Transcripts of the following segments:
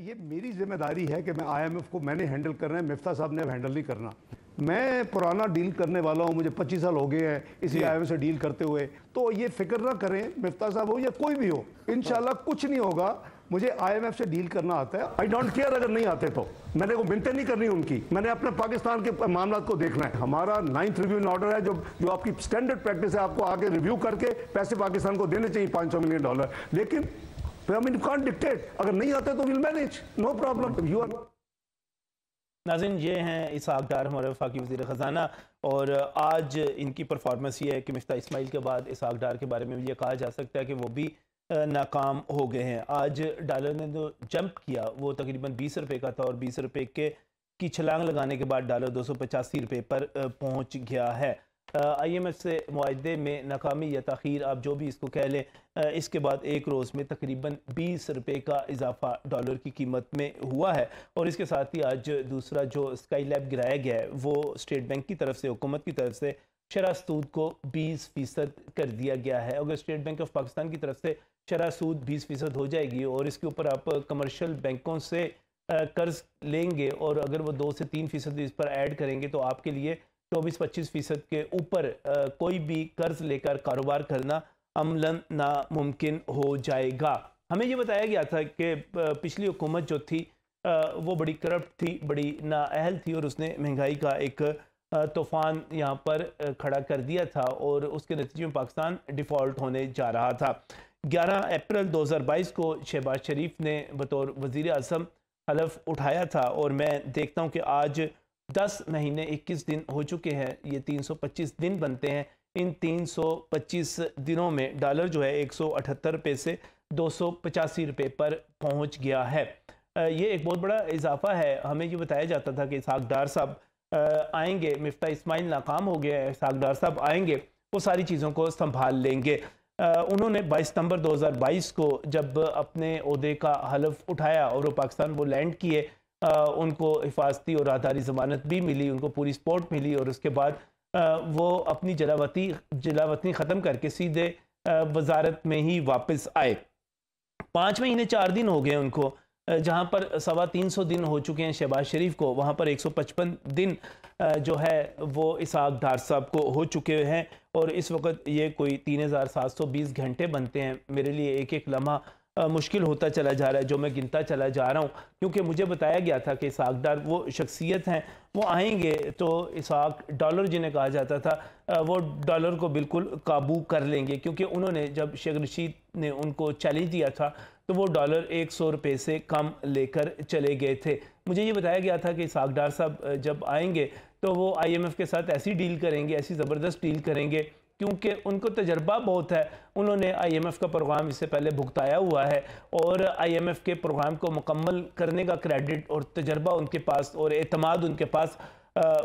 ये मेरी जिम्मेदारी है कि मैं आईएमएफ को मैंने हैंडल करना है, मिफ्ता साहब ने हैंडल नहीं करना। मैं पुराना डील करने वाला हूँ, मुझे 25 साल हो गए हैं इसी आईएमएफ से डील करते हुए। तो ये फिक्र ना करें, मिफ्ता साहब हो या कोई भी हो, इंशाल्लाह कुछ नहीं होगा। मुझे आईएमएफ से डील करना आता है। आई डोंट केयर अगर नहीं आते तो। मैंने को मिन्नतें नहीं करनी उनकी, मैंने अपने पाकिस्तान के मामला को देखना है। हमारा 9th रिव्यू ऑर्डर है, जो आपकी स्टैंडर्ड प्रैक्टिस है, आपको आगे रिव्यू करके पैसे पाकिस्तान को देने चाहिए $500 मिलियन। लेकिन you can't dictate, अगर नहीं आते तो will manage, no problem. You are नाज़रीन, ये हैं इसहाक डार, हमारे वफाकी वज़ीर ख़जाना, और आज इनकी परफॉर्मेंस ये है कि मिफ्ता इस्माइल के बाद इसहाक डार के बारे में ये कहा जा सकता है कि वो भी नाकाम हो गए हैं। आज डॉलर ने जो जंप किया वो तकरीबन 20 रुपये का था, और 20 रुपये की छलांग लगाने के बाद डॉलर 285 रुपये पर पहुँच गया है। IMF से मुआहदे में नाकामी या ताख़ीर, आप जो भी इसको कह लें, इसके बाद एक रोज़ में तकरीबन 20 रुपये का इजाफा डॉलर की कीमत में हुआ है। और इसके साथ ही आज दूसरा जो स्काई लैब गिराया गया है वो स्टेट बैंक की तरफ से, हुकूमत की तरफ से शरह सूद को 20% कर दिया गया है। अगर स्टेट बैंक ऑफ पाकिस्तान की तरफ से शरह सूद 20% हो जाएगी और इसके ऊपर आप कमर्शियल बैंकों से कर्ज लेंगे और अगर वो 2 से 3% इस पर ऐड करेंगे तो आपके लिए 24-25% के ऊपर कोई भी कर्ज लेकर कारोबार करना अमलन नामुमकिन हो जाएगा। हमें ये बताया गया था कि पिछली हुकूमत जो थी वो बड़ी करप्ट थी, बड़ी नाअहल थी, और उसने महंगाई का एक तूफ़ान यहाँ पर खड़ा कर दिया था और उसके नतीजे में पाकिस्तान डिफ़ॉल्ट होने जा रहा था। 11 अप्रैल 2022 को शहबाज शरीफ ने बतौर वज़ीर आज़म हलफ उठाया था, और मैं देखता हूँ कि आज 10 महीने 21 दिन हो चुके हैं, ये 325 दिन बनते हैं। इन 325 दिनों में डॉलर जो है 178 रुपये से 285 रुपये पर पहुंच गया है। ये एक बहुत बड़ा इजाफा है। हमें ये बताया जाता था कि इसहाक डार साहब आएंगे, मिफ्ता इस्माइल नाकाम हो गया है, इसहाक डार साहब आएंगे, वो सारी चीज़ों को संभाल लेंगे। उन्होंने 22 सितंबर 2022 को जब अपने ओहदे का हलफ उठाया और वो पाकिस्तान वो लैंड किए, उनको हिफाजती और आधारी ज़मानत भी मिली, उनको पूरी सपोर्ट मिली, और उसके बाद वो अपनी जलावतनी ख़त्म करके सीधे वजारत में ही वापस आए। 5 महीने 4 दिन हो गए उनको, जहाँ पर 325 दिन हो चुके हैं शहबाज शरीफ को, वहाँ पर 155 दिन जो है वो इसहाक डार साहब को हो चुके हैं। और इस वक्त ये कोई 3720 घंटे बनते हैं। मेरे लिए एक एक लम्हा मुश्किल होता चला जा रहा है जो मैं गिनता चला जा रहा हूँ, क्योंकि मुझे बताया गया था कि इसहाक डार वो शख्सियत हैं, वो आएंगे तो इसहाक डॉलर जिन्हें कहा जाता था वो डॉलर को बिल्कुल काबू कर लेंगे, क्योंकि उन्होंने जब शेख रशीद ने उनको चैलेंज दिया था तो वो डॉलर 100 रुपये से कम लेकर चले गए थे। मुझे ये बताया गया था कि इसहाक डार साहब जब आएंगे तो वो IMF के साथ ऐसी डील करेंगे, ऐसी ज़बरदस्त डील करेंगे, क्योंकि उनको तजर्बा बहुत है। उन्होंने IMF का प्रोग्राम इससे पहले भुगताया हुआ है और IMF के प्रोग्राम को मुकम्मल करने का क्रेडिट और तजर्बा उनके पास और एतमाद उनके पास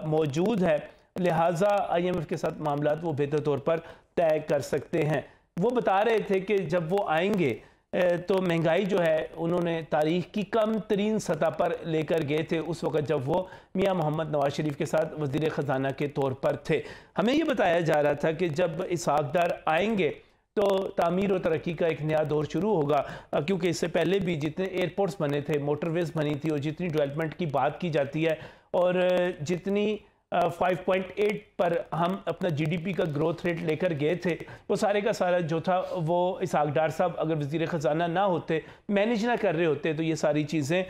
मौजूद है। लिहाजा IMF के साथ मामलात वो बेहतर तौर पर तय कर सकते हैं। वो बता रहे थे कि जब वो आएंगे तो महंगाई जो है उन्होंने तारीख की कम तरीन सतह पर लेकर गए थे उस वक़्त जब वो मियाँ मोहम्मद नवाज शरीफ के साथ वज़ीर ख़जाना के तौर पर थे। हमें ये बताया जा रहा था कि जब इसहाक डार आएंगे तो तामीर और तरक्की का एक नया दौर शुरू होगा, क्योंकि इससे पहले भी जितने एयरपोर्ट्स बने थे, मोटरवेज बनी थी, और जितनी डेवलपमेंट की बात की जाती है और जितनी 5.8 पर हम अपना GDP का ग्रोथ रेट लेकर गए थे, वो सारे का सारा जो था वो इसहाक डार साहब अगर वज़ीर ख़जाना ना होते, मैनेज ना कर रहे होते, तो ये सारी चीज़ें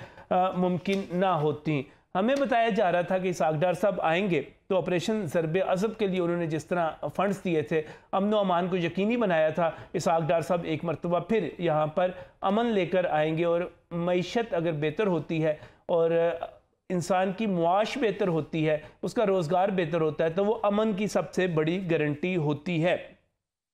मुमकिन ना होती। हमें बताया जा रहा था कि इसहाक डार साहब आएंगे तो ऑपरेशन ज़रब अज़ब के लिए उन्होंने जिस तरह फ़ंड्स दिए थे, अमन व अमान को यकीनी बनाया था, इसहाक डार साहब एक मरतबा फिर यहाँ पर अमन लेकर आएंगे। और मईशत अगर बेहतर होती है और इंसान की मुआश बेहतर होती है, उसका रोज़गार बेहतर होता है, तो वो अमन की सबसे बड़ी गारंटी होती है।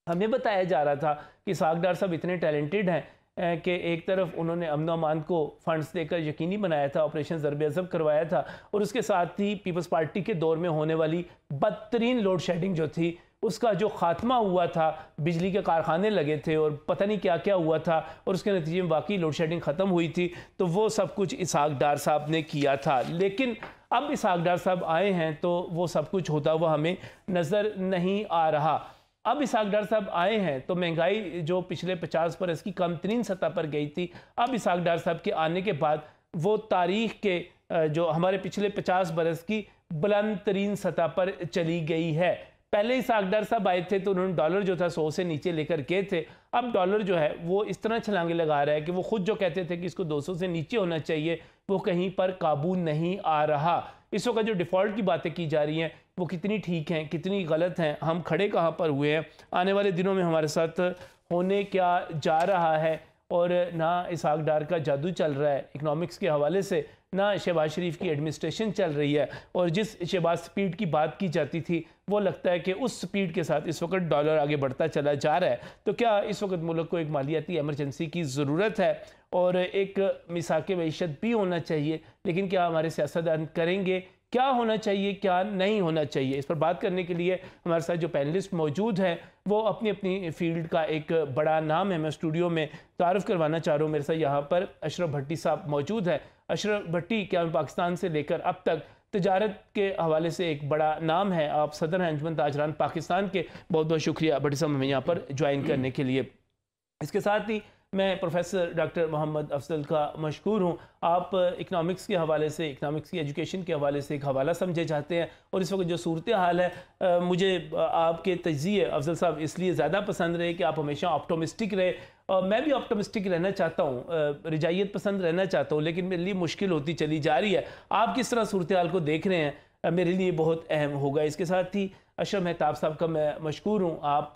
हमें बताया जा रहा था कि इसहाक डार साहब इतने टैलेंटेड हैं कि एक तरफ उन्होंने अमन अमान को फंड्स देकर यकीनी बनाया था, ऑपरेशन ज़रब अज़ब करवाया था, और उसके साथ ही पीपल्स पार्टी के दौर में होने वाली बदतरीन लोड शेडिंग जो थी उसका जो खात्मा हुआ था, बिजली के कारखाने लगे थे और पता नहीं क्या क्या हुआ था, और उसके नतीजे में वाकई लोड शेडिंग ख़त्म हुई थी, तो वो सब कुछ इसहाक डार साहब ने किया था। लेकिन अब इसहाक डार साहब आए हैं तो वो सब कुछ होता हुआ हमें नज़र नहीं आ रहा। अब इसहाक डार साहब आए हैं तो महंगाई जो पिछले 50 बरस की कम तरीन सतह पर गई थी, अब इसहाक डार साहब के आने के बाद वो तारीख के जो हमारे पिछले 50 बरस की बुलंद तरीन सतह पर चली गई है। पहले इसहाक डार साहब आए थे तो उन्होंने डॉलर जो था 100 से नीचे लेकर गए थे। अब डॉलर जो है वो इस तरह छलांगे लगा रहा है कि वो खुद जो कहते थे कि इसको 200 से नीचे होना चाहिए, वो कहीं पर काबू नहीं आ रहा। इस वक्त जो डिफ़ॉल्ट की बातें की जा रही हैं वो कितनी ठीक हैं, कितनी गलत हैं, हम खड़े कहाँ पर हुए हैं, आने वाले दिनों में हमारे साथ होने क्या जा रहा है। और ना इसहाक डार का जादू चल रहा है इकनॉमिक्स के हवाले से, ना शहबाज शरीफ की एडमिनिस्ट्रेशन चल रही है। और जिस शहबाज स्पीड की बात की जाती थी वो लगता है कि उस स्पीड के साथ इस वक्त डॉलर आगे बढ़ता चला जा रहा है। तो क्या इस वक्त मुल्क को एक मालियाती एमरजेंसी की ज़रूरत है और एक मिसाक मईशत भी होना चाहिए, लेकिन क्या हमारे सियासतदान करेंगे? क्या होना चाहिए, क्या नहीं होना चाहिए? इस पर बात करने के लिए हमारे साथ जो पैनलिस्ट मौजूद हैं वो अपनी अपनी फील्ड का एक बड़ा नाम है। मैं स्टूडियो में तारुफ करवाना चाह रहा हूँ। मेरे साथ यहाँ पर अशरफ भट्टी साहब मौजूद है। अशरफ भट्टी क्या पाकिस्तान से लेकर अब तक तजारत के हवाले से एक बड़ा नाम है। आप सदर हैं अंजुमन ताजरान पाकिस्तान के। बहुत बहुत शुक्रिया भट्टी साहब हमें यहाँ पर ज्वाइन करने के लिए। इसके साथ ही मैं प्रोफेसर डॉक्टर मोहम्मद अफजल का मशकूर हूँ। आप इकनॉमिक्स के हवाले से, इकनॉमिक्स की एजुकेशन के हवाले से एक हवाला समझे जाते हैं और इस वक्त जो सूरत हाल है मुझे आपके तज्ज़िये अफजल साहब इसलिए ज़्यादा पसंद रहे कि आप हमेशा ऑप्टोमिस्टिक रहे। मैं भी ऑप्टोमिस्टिक रहना चाहता हूँ, रिजाइयत पसंद रहना चाहता हूँ, लेकिन मेरे लिए मुश्किल होती चली जा रही है। आप किस तरह सूरत हाल को देख रहे हैं, मेरे लिए बहुत अहम होगा। इसके साथ ही अशरफ मेहताब साहब का मैं मशकूर हूँ। आप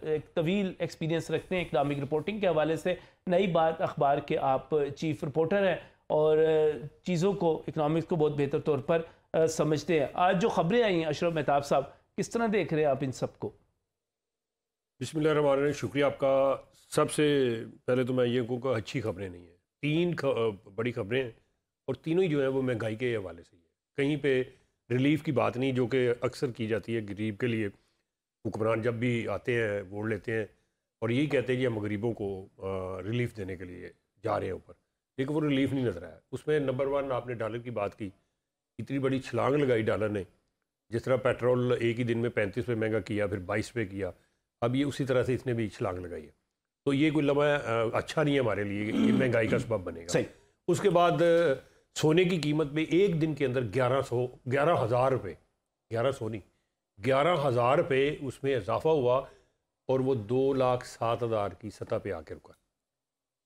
एक तवील एक्सपीरियंस रखते हैं इकनॉमिक रिपोर्टिंग के हवाले से। नई बात अखबार के आप चीफ रिपोर्टर हैं और चीज़ों को, इकनॉमिक्स को बहुत बेहतर तौर पर समझते हैं। आज जो खबरें आई हैं अशरफ मेहताब साहब, किस तरह देख रहे हैं आप इन सबको? बिस्मिल्लाहिर्रहमानिर्रहीम, शुक्रिया आपका। सबसे पहले तो मैं ये कहूँगा अच्छी खबरें नहीं हैं। बड़ी खबरें हैं और तीनों ही जो है वो महंगाई के हवाले से ही है। कहीं पे रिलीफ की बात नहीं जो कि अक्सर की जाती है गरीब के लिए। हुक्मरान जब भी आते हैं वोट लेते हैं और यही कहते हैं कि हम गरीबों को रिलीफ देने के लिए जा रहे हैं ऊपर, लेकिन वो रिलीफ नहीं नजर आया। उसमें नंबर 1 आपने डॉलर की बात की, इतनी बड़ी छलांग लगाई डॉलर ने। जिस तरह पेट्रोल एक ही दिन में 35 पे महंगा किया, फिर 22 पे किया, अब ये उसी तरह से इसने भी छलांग लगाई है। तो ये कोई लम्हा अच्छा नहीं है हमारे लिए, ये महंगाई का सबब बनेगा। सही। उसके बाद सोने की कीमत में एक दिन के अंदर 11,000 रुपये, 1100 नहीं 11,000 रुपये उसमें इजाफा हुआ और वो 2,07,000 की सतह पे आके रुका।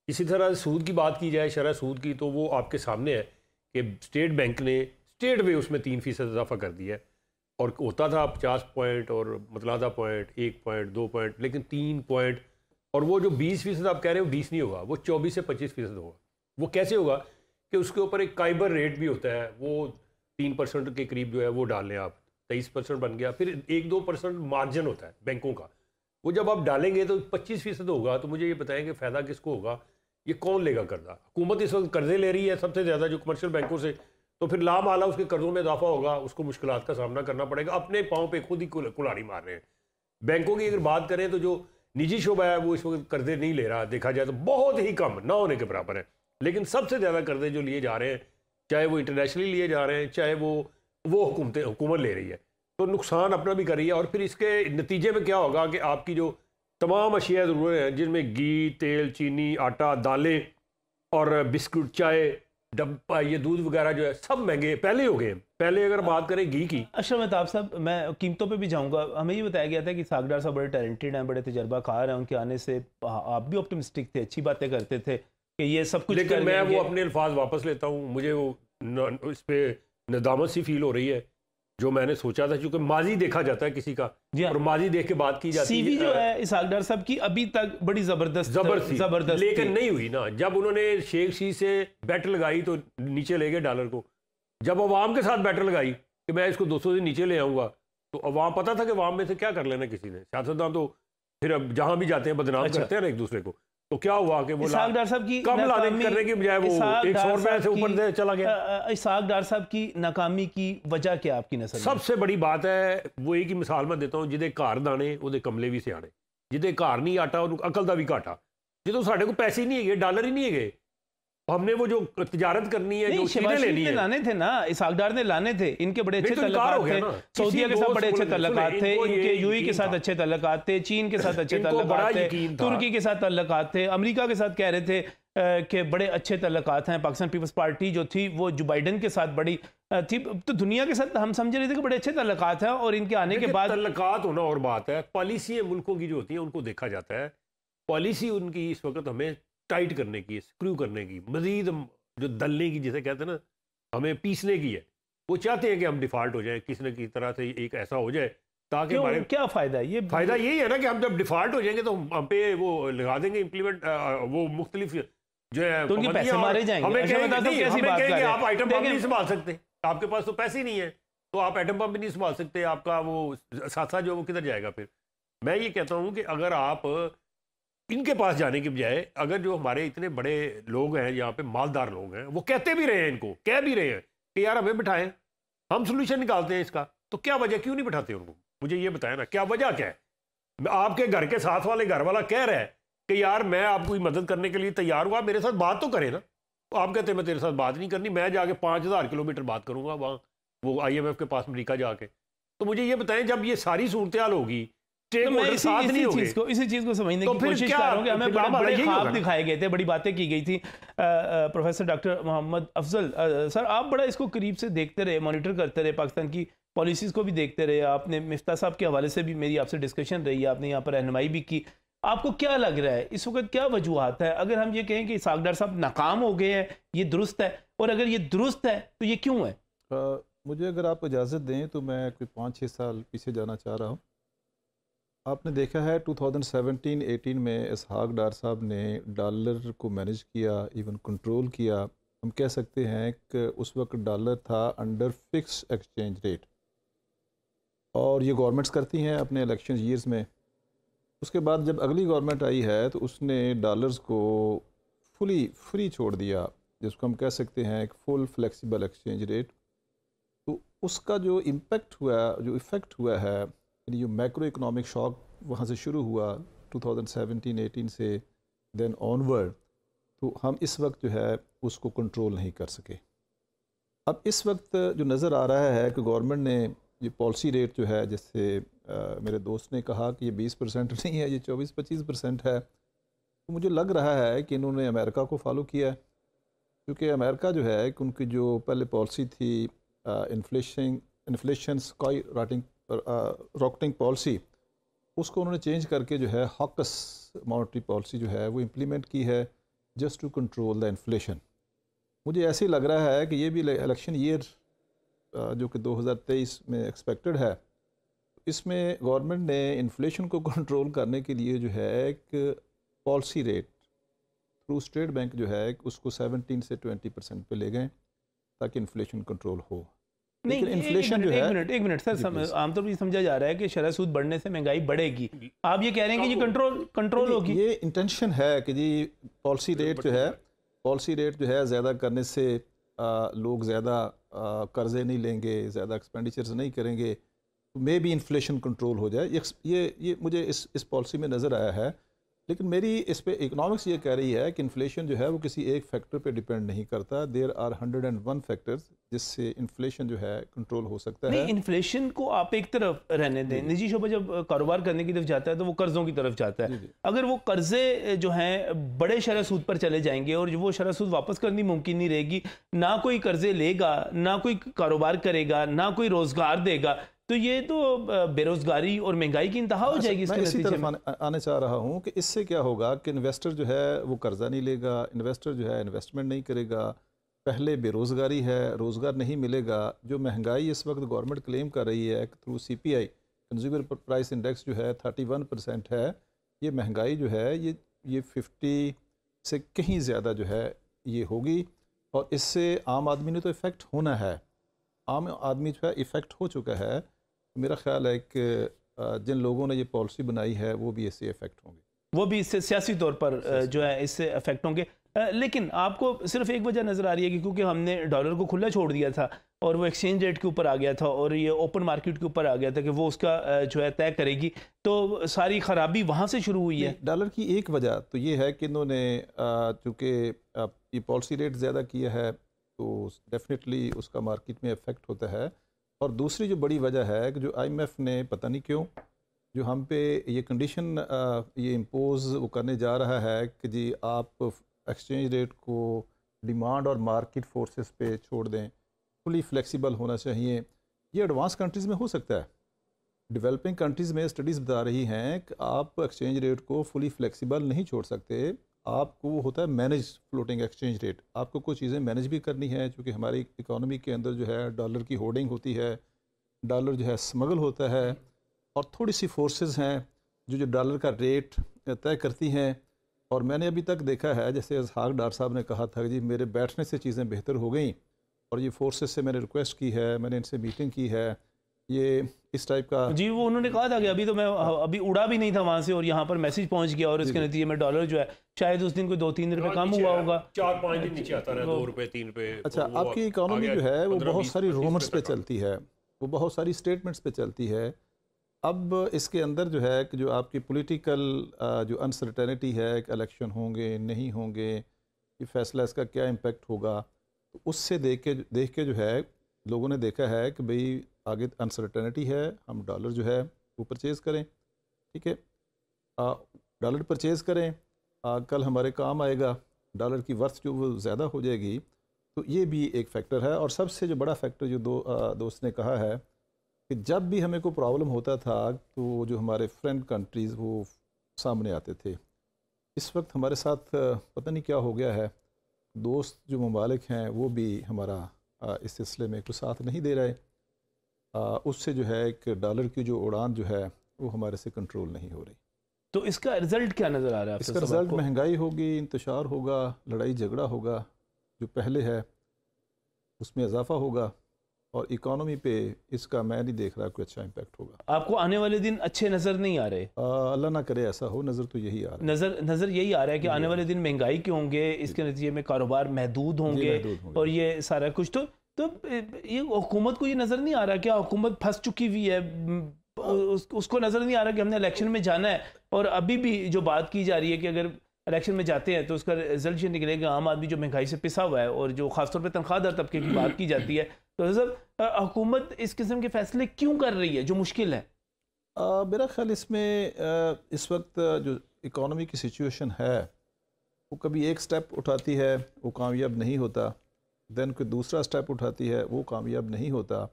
इसी तरह सूद की बात की जाए, शरह सूद की, तो वो आपके सामने है कि स्टेट बैंक ने स्टेट वे उसमें 3% इजाफा कर दिया है और होता था 50 पॉइंट और मतलादा पॉइंट, 1 पॉइंट, 2 पॉइंट, लेकिन 3 पॉइंट। और वो जो 20% आप कह रहे हो 20 नहीं होगा, वो 24 से 25% होगा। वो कैसे होगा कि उसके ऊपर एक काइबर रेट भी होता है, वो 3% के करीब जो है वो डाल लें आप, 23% बन गया। फिर 1-2% मार्जिन होता है बैंकों का, वो जब आप डालेंगे तो 25% होगा। तो मुझे ये बताएं कि फ़ायदा किसको होगा, ये कौन लेगा कर्जा? हुकूमत इस वक्त कर्जे ले रही है सबसे ज़्यादा जो कमर्शियल बैंकों से, तो फिर लाभ आला उसके कर्जों में इजाफा होगा, उसको मुश्किलात का सामना करना पड़ेगा। अपने पाँव पे खुद ही कुल्हाड़ी मार रहे हैं। बैंकों की अगर बात करें तो जो निजी शोबा है वो इस वक्त कर्जे नहीं ले रहा, देखा जाए तो बहुत ही कम, ना होने के बराबर है। लेकिन सबसे ज़्यादा कर्जे जो लिए जा रहे हैं, चाहे वो इंटरनेशनली लिए जा रहे हैं, चाहे वो हुकूमत ले रही है, तो नुकसान अपना भी कर रही है। और फिर इसके नतीजे में क्या होगा कि आपकी जो तमाम अशिया ज़रूरत हैं, जिनमें घी, तेल, चीनी, आटा, दालें और बिस्कुट, चाय, डब्बा, ये दूध वगैरह जो है सब महंगे पहले हो गए हैं। पहले अगर बात करें घी की, अशरफ मेहताब साहब, मैं कीमतों पे भी जाऊंगा। हमें ये बताया गया था कि इसहाक डार साहब बड़े टैलेंटेड हैं, बड़े तजर्बाकार हैं, उनके आने से आप भी ऑप्टिमिस्टिक थे, अच्छी बातें करते थे कि ये सब कुछ, लेकिन मैं वो अपने अल्फाज वापस लेता हूँ। मुझे वो इस पर नदामत सी फील हो रही है जो मैंने सोचा था, क्योंकि माजी देखा जाता है किसी का और माजी देख के बात की जाती है। सीवी जो है इसहाक डार साहब की अभी तक बड़ी जबरदस्त लेकिन नहीं हुई ना। जब उन्होंने शेख शी से बैट लगाई तो नीचे ले गए डॉलर को। जब अवाम के साथ बैटर लगाई कि मैं इसको 200 से नीचे ले आऊंगा, तो अवाम, पता था कि अवाम में से क्या कर लेना किसी ने। सियासतदान तो फिर अब जहां भी जाते हैं बदनाम करते हैं ना एक दूसरे को। तो क्या हुआ कि वो इसहाक डार साहब की कम लाने करने की बजाय वो 100 रुपए से ऊपर चला गया। इसहाक डार साहब की नाकामी की वजह क्या आपकी नजर में? सबसे बड़ी बात है वो एक ही मिसाल मैं देता हूँ, जिदे घर दाने ਉਹਦੇ कमले भी सियाने, जिदे घर नहीं आटा ਉਹਨੂੰ अकल ਦਾ भी घाटा। जो साढ़े को पैसे ही नहीं है, डॉलर ही नहीं है, हमने वो जो तिजारत करनी है, जो चीजें लेनी है, लाने थे ना, इसहाक डार ने लाने थे। इनके बड़े अच्छे तो तल्लुकात थे, सऊदीया के साथ बड़े अच्छे तल्लुकात थे, इनके यूएई के साथ अच्छे तल्लुकात थे, चीन के साथ अच्छे तल्लुकात थे, तुर्की के साथ तल्लुकात थे, अमेरिका के साथ कह रहे थे कि बड़े अच्छे तल्लुकात हैं। पाकिस्तान पीपल्स पार्टी जो थी वो जो बाइडन के साथ बड़ी थी, तो दुनिया के साथ हम समझ रहे थे कि बड़े अच्छे तल्लुकात हैं। और इनके आने के बाद तल्लुकात होना और बात है, पॉलिसी मुल्कों की जो होती है उनको देखा जाता है। पॉलिसी उनकी इस वक्त हमें टाइट करने की, स्क्रू करने की, मजीद जो दलने की, जिसे कहते हैं ना, हमें पीसने की है। वो चाहते हैं कि हम डिफॉल्ट हो जाए, किसी न किसी तरह से एक ऐसा हो जाए ताकि हमारे क्या फायदा है। ये फायदा यही है ना कि हम जब डिफॉल्ट हो जाएंगे तो हम पे वो लगा देंगे इम्प्लीमेंट, वो मुख्तलिफ जो है तो उनके पैसे मारे जाएंगे। हमें कहेंगे आप आइटम बम नहीं संभाल सकते, आपके पास तो पैसे ही नहीं है, तो आप आइटम बम भी नहीं संभाल सकते, आपका वो साथ साथ जो वो किधर जाएगा। फिर मैं ये कहता हूँ कि अगर आप इनके पास जाने की बजाय, अगर जो हमारे इतने बड़े लोग हैं यहाँ पे, मालदार लोग हैं, वो कहते भी रहे हैं, इनको कह भी रहे हैं कि यार हमें बिठाएं, हम सोल्यूशन निकालते हैं इसका, तो क्या वजह, क्यों नहीं बिठाते उनको? मुझे ये बताया ना, क्या वजह क्या है? आपके घर के साथ वाले घर वाला कह रहा है कि यार मैं आपकी मदद करने के लिए तैयार हुआ, मेरे साथ बात तो करे ना। तो आप कहते हैं मैं तेरे साथ बात नहीं करनी, मैं जाके 5000 किलोमीटर बात करूंगा वहाँ वो IMF के पास अमेरिका जाके। तो मुझे ये बताएं, जब ये सारी सूरत हाल होगी, तो मैं इसी चीज को समझने की कोशिश कर रहा हूँ कि हमें बड़े ख्वाब दिखाए गए थे, बड़ी बातें की गई थी। Professor doctor Mohammad Afzal sir, आप बड़ा इसको करीब से देखते रहे, मॉनिटर करते रहे, पाकिस्तान की पॉलिसीज को भी देखते रहे। आपने मिफ्ता साहब के हवाले से भी मेरी आपसे डिस्कशन रही, आपने यहाँ पर रहनुमाई भी की। आपको क्या लग रहा है इस वक्त, क्या वजूहत है? अगर हम ये कहें कि इसहाक डार साहब नाकाम हो गए हैं, ये दुरुस्त है, और अगर ये दुरुस्त है तो ये क्यों है? मुझे अगर आप इजाज़त दें तो मैं कोई 5-6 साल पीछे जाना चाह रहा हूँ। आपने देखा है 2017-18 में इसहाक डार साहब ने डॉलर को मैनेज किया, इवन कंट्रोल किया। हम कह सकते हैं कि उस वक्त डॉलर था अंडर फिक्स एक्सचेंज रेट, और ये गवर्नमेंट्स करती हैं अपने इलेक्शन ईयर्स में। उसके बाद जब अगली गवर्नमेंट आई है तो उसने डॉलर्स को फुली फ्री छोड़ दिया, जिसको हम कह सकते हैं एक फुल फ्लेक्सिबल एक्सचेंज रेट। तो उसका जो इम्पेक्ट हुआ, जो इफ़ेक्ट हुआ है, यानी जो मैक्रो इकोनॉमिक शॉक वहाँ से शुरू हुआ 2017-18 से देन ऑनवर्ड, तो हम इस वक्त जो है उसको कंट्रोल नहीं कर सके। अब इस वक्त जो नज़र आ रहा है कि गवर्नमेंट ने ये पॉलिसी रेट जो है, जैसे मेरे दोस्त ने कहा कि ये 20% नहीं है, ये 24-25% है, तो मुझे लग रहा है कि इन्होंने अमेरिका को फॉलो किया है। क्योंकि अमेरिका जो है कि उनकी जो पहले पॉलिसी थी इन्फ्लेशन स्काई रॉकेटिंग पॉलिसी, उसको उन्होंने चेंज करके जो है हॉकस मॉनेटरी पॉलिसी जो है वो इम्प्लीमेंट की है just to control the inflation. मुझे ऐसे ही लग रहा है कि ये भी इलेक्शन ईयर जो कि 2023 में एक्सपेक्टेड है, इसमें गवर्नमेंट ने इन्फ्लेशन को कंट्रोल करने के लिए जो है एक policy rate through state bank जो है उसको 17 से 20% पे ले गए ताकि इन्फ्लेशन कंट्रोल हो। नहीं, इन्फ्लेशन जो है एक मिनट सर, आमतौर पर समझा जा रहा है कि शरह सूद बढ़ने से महंगाई बढ़ेगी। आप ये कह रहे हैं कि ये कंट्रोल होगी? ये इंटेंशन है कि जी पॉलिसी रेट जो है ज़्यादा करने से लोग ज़्यादा कर्जे नहीं लेंगे, ज़्यादा एक्सपेंडिचर्स नहीं करेंगे, तो मे बी इन्फ्लेशन कंट्रोल हो जाए। ये मुझे इस पॉलिसी में नज़र आया है। लेकिन मेरी इस पे इकोनॉमिक्स ये कह रही है कि इन्फ्लेशन जो है वो किसी एक फैक्टर पे डिपेंड नहीं करता। देयर आर 101 फैक्टर्स जिससे इन्फ्लेशन जो है कंट्रोल हो सकता है। इन्फ्लेशन को आप एक तरफ रहने दें, निजी शोबा जब कारोबार करने की तरफ जाता है तो वो कर्जों की तरफ जाता है। अगर वो कर्जे जो हैं बड़े शरह सूद पर चले जाएंगे और वो शरह सूद वापस करनी मुमकिन नहीं रहेगी, ना कोई कर्जे लेगा, ना कोई कारोबार करेगा, ना कोई रोजगार देगा, तो ये तो बेरोजगारी और महंगाई की इंतहा हो जाएगी। मैं इसी तरफ आने चाह रहा हूँ कि इससे क्या होगा कि इन्वेस्टर जो है वो कर्जा नहीं लेगा, इन्वेस्टर जो है इन्वेस्टमेंट नहीं करेगा, पहले बेरोज़गारी है, रोज़गार नहीं मिलेगा। जो महंगाई इस वक्त गवर्नमेंट क्लेम कर रही है through CPI consumer price index जो है 31% है, ये महंगाई जो है ये 50 से कहीं ज़्यादा जो है ये होगी, और इससे आम आदमी ने तो इफ़ेक्ट होना है। आम आदमी जो है इफ़ेक्ट हो चुका है। मेरा ख्याल है कि जिन लोगों ने ये पॉलिसी बनाई है वो भी इससे इफेक्ट होंगे, वो भी इससे सियासी तौर पर जो है इससे इफेक्ट होंगे। लेकिन आपको सिर्फ एक वजह नज़र आ रही है कि क्योंकि हमने डॉलर को खुला छोड़ दिया था और वो एक्सचेंज रेट के ऊपर आ गया था और ये ओपन मार्केट के ऊपर आ गया था कि वो उसका जो है तय करेगी, तो सारी खराबी वहाँ से शुरू हुई है। डॉलर की एक वजह तो ये है कि इन्होंने चूँकि ये पॉलिसी रेट ज़्यादा किया है तो डेफिनेटली उसका मार्केट में इफ़ेक्ट होता है। और दूसरी जो बड़ी वजह है कि जो IMF ने पता नहीं क्यों जो हम पे ये कंडीशन ये इम्पोज वो करने जा रहा है कि जी आप एक्सचेंज रेट को डिमांड और मार्केट फोर्सेस पे छोड़ दें, फुली फ्लेक्सिबल होना चाहिए। ये एडवांस कंट्रीज़ में हो सकता है, डेवलपिंग कंट्रीज़ में स्टडीज़ बता रही हैं कि आप एक्सचेंज रेट को फुली फ्लेक्सिबल नहीं छोड़ सकते, आपको होता है मैनेज फ्लोटिंग एक्सचेंज रेट। आपको कुछ चीज़ें मैनेज भी करनी है, क्योंकि हमारी इकोनॉमी के अंदर जो है डॉलर की होर्डिंग होती है, डॉलर जो है स्मगल होता है, और थोड़ी सी फोर्सेस हैं जो डॉलर का रेट तय करती हैं। और मैंने अभी तक देखा है, जैसे इसहाक डार साहब ने कहा था कि जी मेरे बैठने से चीज़ें बेहतर हो गई, और ये फोर्सेस से मैंने रिक्वेस्ट की है, मैंने इनसे मीटिंग की है, ये इस टाइप का। जी वो उन्होंने कहा था कि अभी तो मैं अभी उड़ा भी नहीं था वहाँ से और यहाँ पर मैसेज पहुँच गया, और इसके नतीजे में डॉलर जो है शायद उस दिन कोई 2-3 रुपए कम हुआ होगा, 4-5 दिन नीचे आता रहा, 2 रुपए 3 रुपए। अच्छा, आपकी इकोनॉमी जो है वो बहुत सारी रूमर्स पे चलती है, वो बहुत सारी स्टेटमेंट्स पे चलती है। अब इसके अंदर जो है कि जो आपकी पॉलिटिकल जो अनसर्टेनिटी है कि इलेक्शन होंगे नहीं होंगे, ये फैसला इसका क्या इम्पेक्ट होगा, तो उससे देख के जो है लोगों ने देखा है कि भाई आगे अनसर्टेनिटी है, हम डॉलर जो है वो परचेज़ करें। ठीक है, डॉलर परचेज़ करें, कल हमारे काम आएगा, डॉलर की वर्थ जो वो ज़्यादा हो जाएगी। तो ये भी एक फैक्टर है। और सबसे जो बड़ा फैक्टर जो दोस्त ने कहा है कि जब भी हमें कोई प्रॉब्लम होता था तो जो हमारे फ्रेंड कंट्रीज़ वो सामने आते थे। इस वक्त हमारे साथ पता नहीं क्या हो गया है, दोस्त जो ममालिक हैं वो भी हमारा इस सिलसिले में कुछ साथ नहीं दे रहे। उससे जो है एक डॉलर की जो उड़ान जो है वो हमारे से कंट्रोल नहीं हो रही। तो इसका रिजल्ट क्या नज़र आ रहा है? इसका रिजल्ट महंगाई होगी, इंतशार होगा, लड़ाई झगड़ा होगा, जो पहले है उसमें इजाफा होगा, और इकोनॉमी पे इसका मैं नहीं देख रहा कोई अच्छा इम्पैक्ट होगा। आपको आने वाले दिन अच्छे नज़र नहीं आ रहे? अल्लाह ना करे ऐसा हो, नज़र तो यही आ रहा है। नज़र यही आ रहा है कि आने वाले दिन महंगाई के होंगे, इसके नतीजे में कारोबार महदूद होंगे और ये सारा कुछ। तो ये हुकूमत को ये नज़र नहीं आ रहा क्या हुकूमत फंस चुकी हुई है? उसको नज़र नहीं आ रहा कि हमने इलेक्शन में जाना है, और अभी भी जो बात की जा रही है कि अगर इलेक्शन में जाते हैं तो उसका रिजल्ट ये निकलेगा आम आदमी जो महंगाई से पिसा हुआ है, और जो खासतौर पर तनख्वाहदार तबके की बात की जाती है। तो सब हुकूमत इस किस्म के फैसले क्यों कर रही है जो मुश्किल है? मेरा ख्याल इसमें इस वक्त जो इकोनॉमी की सिचुएशन है वो कभी एक स्टेप उठाती है, वो कामयाब नहीं होता, देन कोई दूसरा स्टेप उठाती है, वो कामयाब नहीं होता।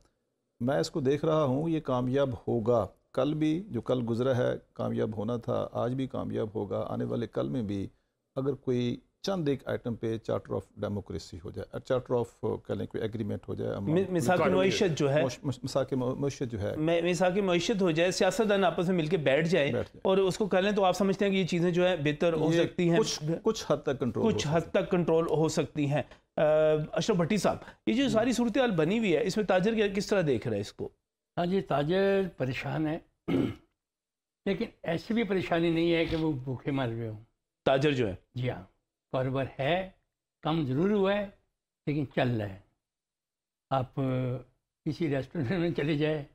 मैं इसको देख रहा हूँ ये कामयाब होगा, कल भी जो कल गुजरा है कामयाब होना था, आज भी कामयाब होगा, आने वाले कल में भी, अगर कोई चंद एक आइटम पे चार्टर ऑफ डेमोक्रेसी हो जाए, चार्टर ऑफ कह लें कोई एग्रीमेंट हो जाए, मिसाक मईशत जो है, मिसाक मईशत जो है, मिसाक मईशत हो जाए, सियासतदान आपस में मिलकर बैठ जाए और उसको कर लें, तो आप समझते हैं कि ये चीज़ें जो है बेहतर हो सकती हैं, कुछ हद तक कंट्रोल हो सकती हैं। अशरफ भट्टी साहब, ये जो सारी सूरत हाल बनी हुई है, इसमें ताजर किस तरह देख रहे हैं इसको? हाँ जी, ताजर परेशान है लेकिन ऐसी भी परेशानी नहीं है कि वो भूखे मर रहे हो। ताजर जो है, जी हाँ, कारोबार है, कम ज़रूर हुआ है लेकिन चल रहा है। आप किसी रेस्टोरेंट में चले जाए,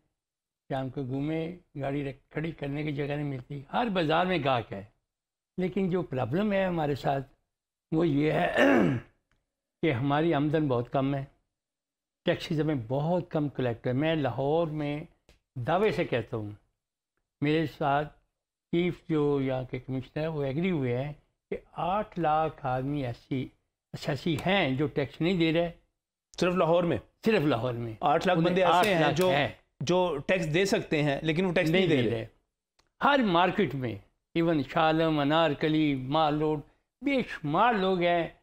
शाम को घूमे, गाड़ी खड़ी करने की जगह नहीं मिलती, हर बाज़ार में गाहक है। लेकिन जो प्रॉब्लम है हमारे साथ वो ये है कि हमारी आमदन बहुत कम है, टैक्सेस हमें बहुत कम कलेक्ट है। मैं लाहौर में दावे से कहता हूँ, मेरे साथ चीफ जो यहाँ के कमिश्नर है वो एग्री हुए हैं कि 8 लाख आदमी ऐसी हैं जो टैक्स नहीं दे रहे। सिर्फ लाहौर में? सिर्फ लाहौर में 8 लाख बंदे ऐसे हैं जो टैक्स दे सकते हैं लेकिन वो टैक्स नहीं दे रहे। हर मार्केट में, इवन शालम, अनारकली, माल रोड, बेशुमार लोग हैं।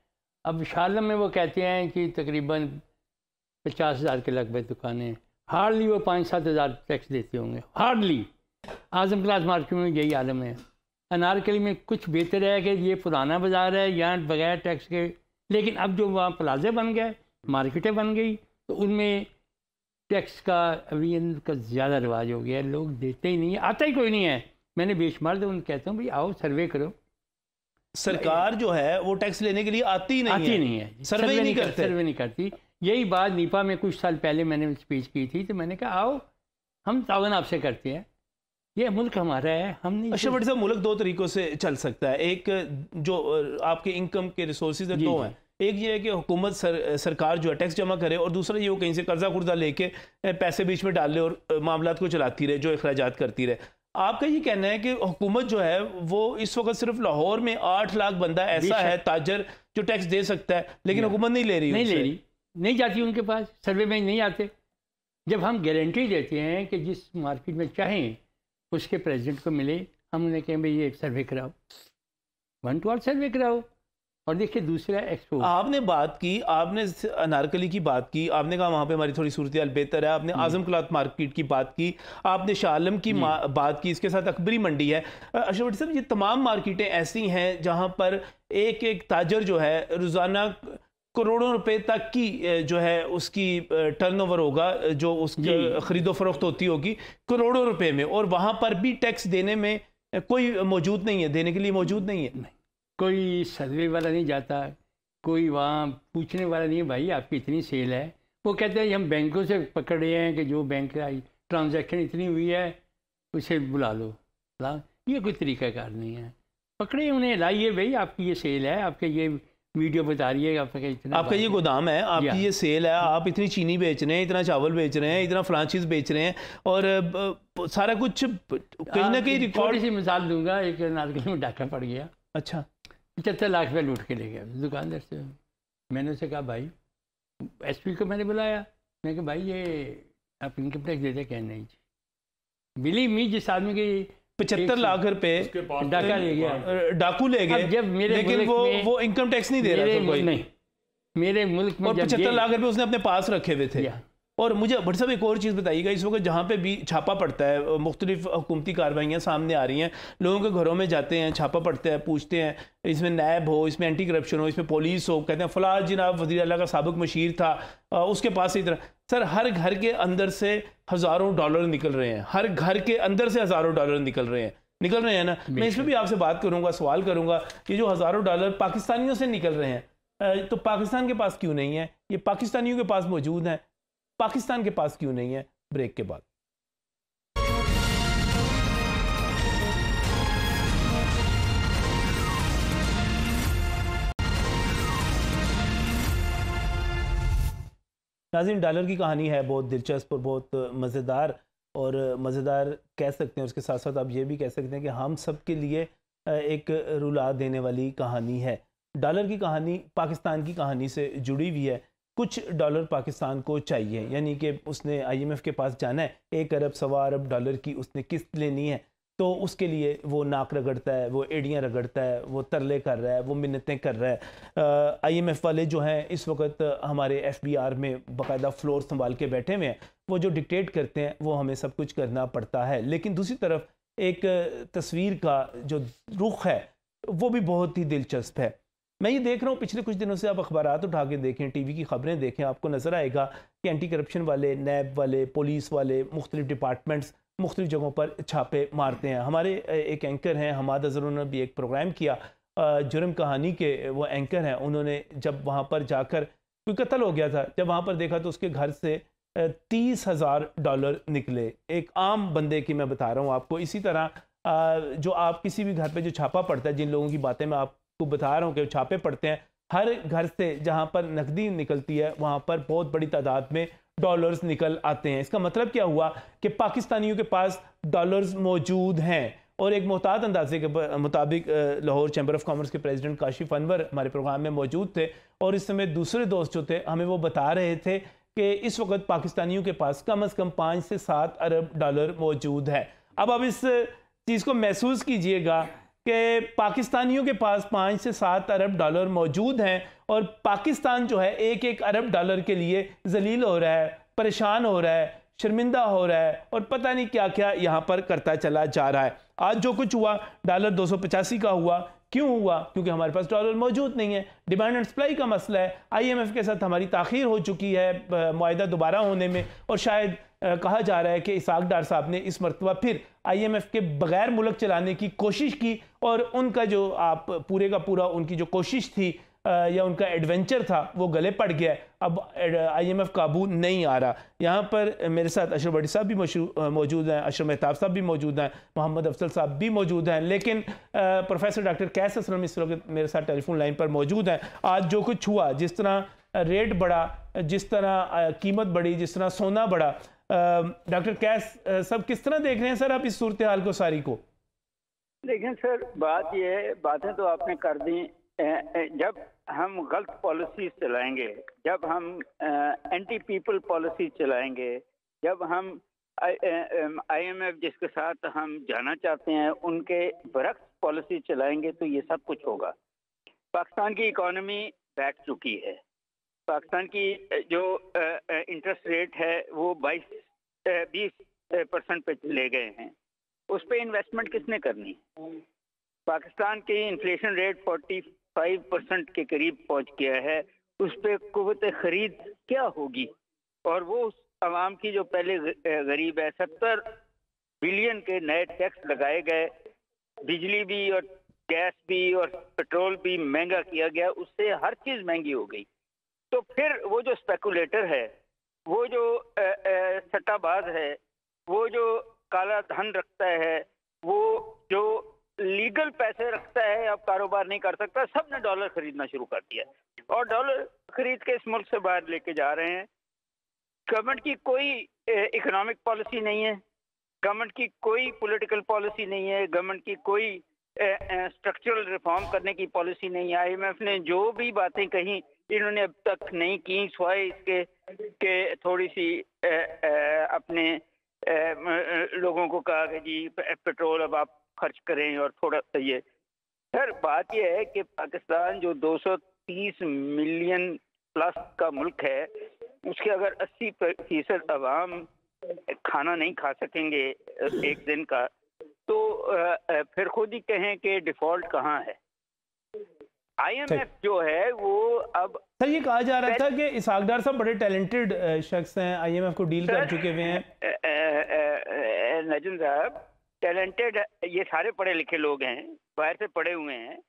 अब शालम में वो कहते हैं कि तकरीबन 50,000 के लगभग दुकानें, हार्डली वो 5-7 हज़ार टैक्स देते होंगे, हार्डली। आजम क्लास मार्केट में यही आलम है। अनारकली में कुछ बेहतर है कि ये पुराना बाज़ार है, यहाँ बगैर टैक्स के, लेकिन अब जो वहाँ प्लाजे बन गए, मार्केटें बन गई, तो उनमें टैक्स का एवियन का ज़्यादा रिवाज हो गया है। लोग देते ही नहीं है, आता ही कोई नहीं है। मैंने बेशुमार तो उन कहता हूँ भाई आओ सर्वे करो, सरकार जो है वो टैक्स लेने के लिए आती नहीं है, सर्वे नहीं करते, सर्वे नहीं करती। यही बात नीपा में कुछ साल पहले मैंने स्पीच की थी, तो मैंने कहा आओ हम तावन आपसे करते हैं, ये मुल्क हमारा है, हम नहीं। अच्छा बट साहब, मुल्क दो तरीकों से चल सकता है। एक जो आपके इनकम के रिसोर्सेज है दो हैं, एक ये है कि हुकूमत सरकार जो है टैक्स जमा करे, और दूसरा ये हो कहीं से कर्जा कुर्जा लेके पैसे बीच में डाल ले और मामलात को चलाती रहे, जो अखराजात करती रहे। आपका ये कहना है कि हुकूमत जो है वो इस वक्त सिर्फ लाहौर में 8 लाख बंदा ऐसा है ताजर जो टैक्स दे सकता है, लेकिन हुकूमत नहीं ले रही, नहीं जाती उनके पास, सर्वे में नहीं आते। जब हम गारंटी देते हैं कि जिस मार्केट में चाहें उसके प्रेसिडेंट को मिले, हम उन्हें कहें भाई ये सर्वे कराओ, 1 to 8 सर्वे कराओ। और देखिए दूसरा एक्सपो, आपने बात की, आपने अनारकली की बात की, आपने कहा वहाँ पे हमारी थोड़ी सूरत हाल बेहतर है, आपने आजम क्लॉथ मार्केट की बात की, आपने शाह आलम की बात की, इसके साथ अकबरी मंडी है। अशरफ भट्टी साहब, ये तमाम मार्केटें ऐसी हैं जहाँ पर एक एक ताजर जो है रोज़ाना करोड़ों रुपए तक की जो है उसकी टर्नओवर होगा, जो उसकी खरीदो फरोख्त होती होगी करोड़ों रुपए में, और वहाँ पर भी टैक्स देने में कोई मौजूद नहीं है, देने के लिए मौजूद नहीं है। कोई सर्वे वाला नहीं जाता, कोई वहाँ पूछने वाला नहीं है भाई आपकी इतनी सेल है। वो कहते हैं हम बैंकों से पकड़ रहे हैं कि जो बैंक का ट्रांजैक्शन इतनी हुई है उसे बुला लो, ये कोई तरीक़ाकार नहीं है। पकड़े उन्हें, लाइए भाई आपकी ये सेल है, आपके ये वीडियो बता रही है आपका ये गोदाम है, आपकी ये सेल है, आप इतनी चीनी बेच रहे हैं, इतना चावल बेच रहे हैं, इतना फलां चीज़ बेच रहे हैं, और सारा कुछ कहीं ना कहीं रिकॉर्ड। थोड़ी सी मिसाल दूंगा, एक नारकली में डाका पड़ गया, अच्छा 75 लाख रुपये लूट के ले गया दुकानदार से। मैंने उसे कहा भाई, एसपी को मैंने बुलाया, मैंने कहा भाई ये आप इनकम टैक्स देते, क्या नहीं जी, बिलीव मी, जिस आदमी की 75 लाख रुपए डाका ले गया, डाकू ले गए, जब मेरे लेकिन वो इनकम टैक्स नहीं दे रहा था कोई, नहीं मेरे मुल्क में, और 75 लाख रुपए उसने अपने पास रखे हुए थे। और मुझे भट्ट साहब एक और चीज़ बताइएगा, इस वक्त जहाँ पे भी छापा पड़ता है, मुख्तलिफ हुकूमती कार्रवाइयाँ सामने आ रही हैं, लोगों के घरों में जाते हैं, छापा पड़ता है, पूछते हैं इसमें नैब हो, इसमें एंटी करप्शन हो, इसमें पुलिस हो, कहते हैं फलां जनाब वज़ीर आला का साबिक मशीर था, उसके पास इतना। सर हर घर के अंदर से हज़ारों डॉलर निकल रहे हैं, हर घर के अंदर से हज़ारों डॉलर निकल रहे हैं ना। मैं इसमें भी आपसे बात करूँगा, सवाल करूँगा, ये जो हज़ारों डॉलर पाकिस्तानियों से निकल रहे हैं, तो पाकिस्तान के पास क्यों नहीं है? ये पाकिस्तानियों के पास मौजूद हैं, पाकिस्तान के पास क्यों नहीं है? ब्रेक के बाद। नाज़रीन, डॉलर की कहानी है बहुत दिलचस्प और बहुत मज़ेदार, और मज़ेदार कह सकते हैं, उसके साथ साथ आप ये भी कह सकते हैं कि हम सब के लिए एक रुला देने वाली कहानी है। डॉलर की कहानी पाकिस्तान की कहानी से जुड़ी हुई है। कुछ डॉलर पाकिस्तान को चाहिए, यानी कि उसने IMF के पास जाना है, 1 अरब सवा अरब डॉलर की उसने किस्त लेनी है, तो उसके लिए वो नाक रगड़ता है, वो एड़ियाँ रगड़ता है, वो तरले कर रहा है, वो मिन्नतें कर रहा है। IMF वाले जो हैं इस वक्त हमारे FBR में बाकायदा फ्लोर संभाल के बैठे हुए हैं, वो जो डिक्टेट करते हैं वो हमें सब कुछ करना पड़ता है। लेकिन दूसरी तरफ एक तस्वीर का जो रुख है वो भी बहुत ही दिलचस्प है। मैं ये देख रहा हूँ पिछले कुछ दिनों से, आप अखबारात उठा के देखें, TV की खबरें देखें, आपको नज़र आएगा कि एंटी करप्शन वाले, नैब वाले, पुलिस वाले, मुख्तलिफ डिपार्टमेंट्स मुख्तलिफ जगहों पर छापे मारते हैं। हमारे एक एंकर हैं हमाद अज़हर, उन्होंने भी एक प्रोग्राम किया, जुर्म कहानी के वो एंकर हैं। उन्होंने जब वहाँ पर जाकर, कोई कत्ल हो गया था, जब वहाँ पर देखा तो उसके घर से 30,000 डॉलर निकले। एक आम बंदे की मैं बता रहा हूँ आपको। इसी तरह जो आप किसी भी घर पे जो छापा पड़ता है, जिन लोगों की बातें मैं आपको बता रहा हूँ कि छापे पड़ते हैं, हर घर से जहाँ पर नकदी निकलती है वहाँ पर बहुत बड़ी तादाद में डॉलर्स निकल आते हैं। इसका मतलब क्या हुआ कि पाकिस्तानियों के पास डॉलर्स मौजूद हैं। और एक मोहतात अंदाजे के मुताबिक लाहौर चैम्बर ऑफ कॉमर्स के प्रेसिडेंट काशिफ अनवर हमारे प्रोग्राम में मौजूद थे, और इस समय दूसरे दोस्त जो थे हमें वो बता रहे थे कि इस वक्त पाकिस्तानियों के पास कम से कम 5 से 7 अरब डॉलर मौजूद है। अब इस चीज़ को महसूस कीजिएगा कि पाकिस्तानियों के पास 5 से 7 अरब डॉलर मौजूद हैं, और पाकिस्तान जो है 1-1 अरब डॉलर के लिए जलील हो रहा है, परेशान हो रहा है, शर्मिंदा हो रहा है, और पता नहीं क्या क्या यहाँ पर करता चला जा रहा है। आज जो कुछ हुआ, डॉलर 285 का हुआ, क्यों हुआ? क्योंकि हमारे पास डॉलर मौजूद नहीं है। डिमांड एंड सप्लाई का मसला है। IMF के साथ हमारी ताख़ीर हो चुकी है मुआहिदा दोबारा होने में, और शायद कहा जा रहा है कि इसहाक डार साहब ने इस मरतबा फिर IMF के बगैर मुल्क चलाने की कोशिश की और उनका जो आप पूरे का पूरा उनकी जो कोशिश थी या उनका एडवेंचर था वो गले पड़ गया है। अब IMF काबू नहीं आ रहा। यहाँ पर मेरे साथ अशरफ भट्टी साहब भी मौजूद हैं, अशरफ मेहताब साहब भी मौजूद हैं, मोहम्मद अफजल साहब भी मौजूद हैं, लेकिन प्रोफेसर डॉक्टर कैस असलम इस वक्त मेरे साथ टेलीफोन लाइन पर मौजूद हैं। आज जो कुछ हुआ, जिस तरह रेट बढ़ा, जिस तरह कीमत बढ़ी, जिस तरह सोना बढ़ा, डॉक्टर कैस सब किस तरह देख रहे हैं सर आप इस सूरत हाल को सारी को? लेकिन सर बात ये है, बातें तो आपने कर दी। जब हम गलत पॉलिसी चलाएंगे, जब हम एंटी पीपल पॉलिसी चलाएंगे, जब हम IMF जिसके साथ हम जाना चाहते हैं उनके बरक्स पॉलिसी चलाएंगे तो ये सब कुछ होगा। पाकिस्तान की इकॉनमी बैठ चुकी है। पाकिस्तान की जो इंटरेस्ट रेट है वो 20% पे चले गए हैं। उस पर इन्वेस्टमेंट किसने करनी? पाकिस्तान की इन्फ्लेशन रेट 45% के करीब पहुंच गया है। उस पर कुव्वत खरीद क्या होगी? और वो उस आवाम की जो पहले गरीब है, 70 बिलियन के नए टैक्स लगाए गए, बिजली भी और गैस भी और पेट्रोल भी महंगा किया गया, उससे हर चीज़ महंगी हो गई। तो फिर वो जो स्पेकुलेटर है, वो जो सट्टाबाज है, वो जो काला धन रखता है, वो जो लीगल पैसे रखता है, अब कारोबार नहीं कर सकता, सब ने डॉलर खरीदना शुरू कर दिया और डॉलर खरीद के इस मुल्क से बाहर लेके जा रहे हैं। गवर्नमेंट की कोई इकोनॉमिक पॉलिसी नहीं है, गवर्नमेंट की कोई पॉलिटिकल पॉलिसी नहीं है, गवर्नमेंट की कोई स्ट्रक्चरल रिफॉर्म करने की पॉलिसी नहीं है। IMF ने जो भी बातें कही इन्होंने अब तक नहीं की, सिवाय इसके कि थोड़ी सी अपने लोगों को कहा कि जी पेट्रोल अब आप खर्च करें और थोड़ा ये। सर बात यह है कि पाकिस्तान जो 230 मिलियन प्लस का मुल्क है, उसके अगर 80% अवाम खाना नहीं खा सकेंगे एक दिन का, तो फिर खुद ही कहें कि डिफॉल्ट कहाँ है। IMF जो है वो अब सर ये कहा जा रहा था कि इसहाक डार साहब बड़े टैलेंटेड शख्स हैं, IMF को डील कर चुके हुए हैं। नजम साहब टैलेंटेड, ये सारे पढ़े लिखे लोग हैं, बाहर से पढ़े हुए हैं,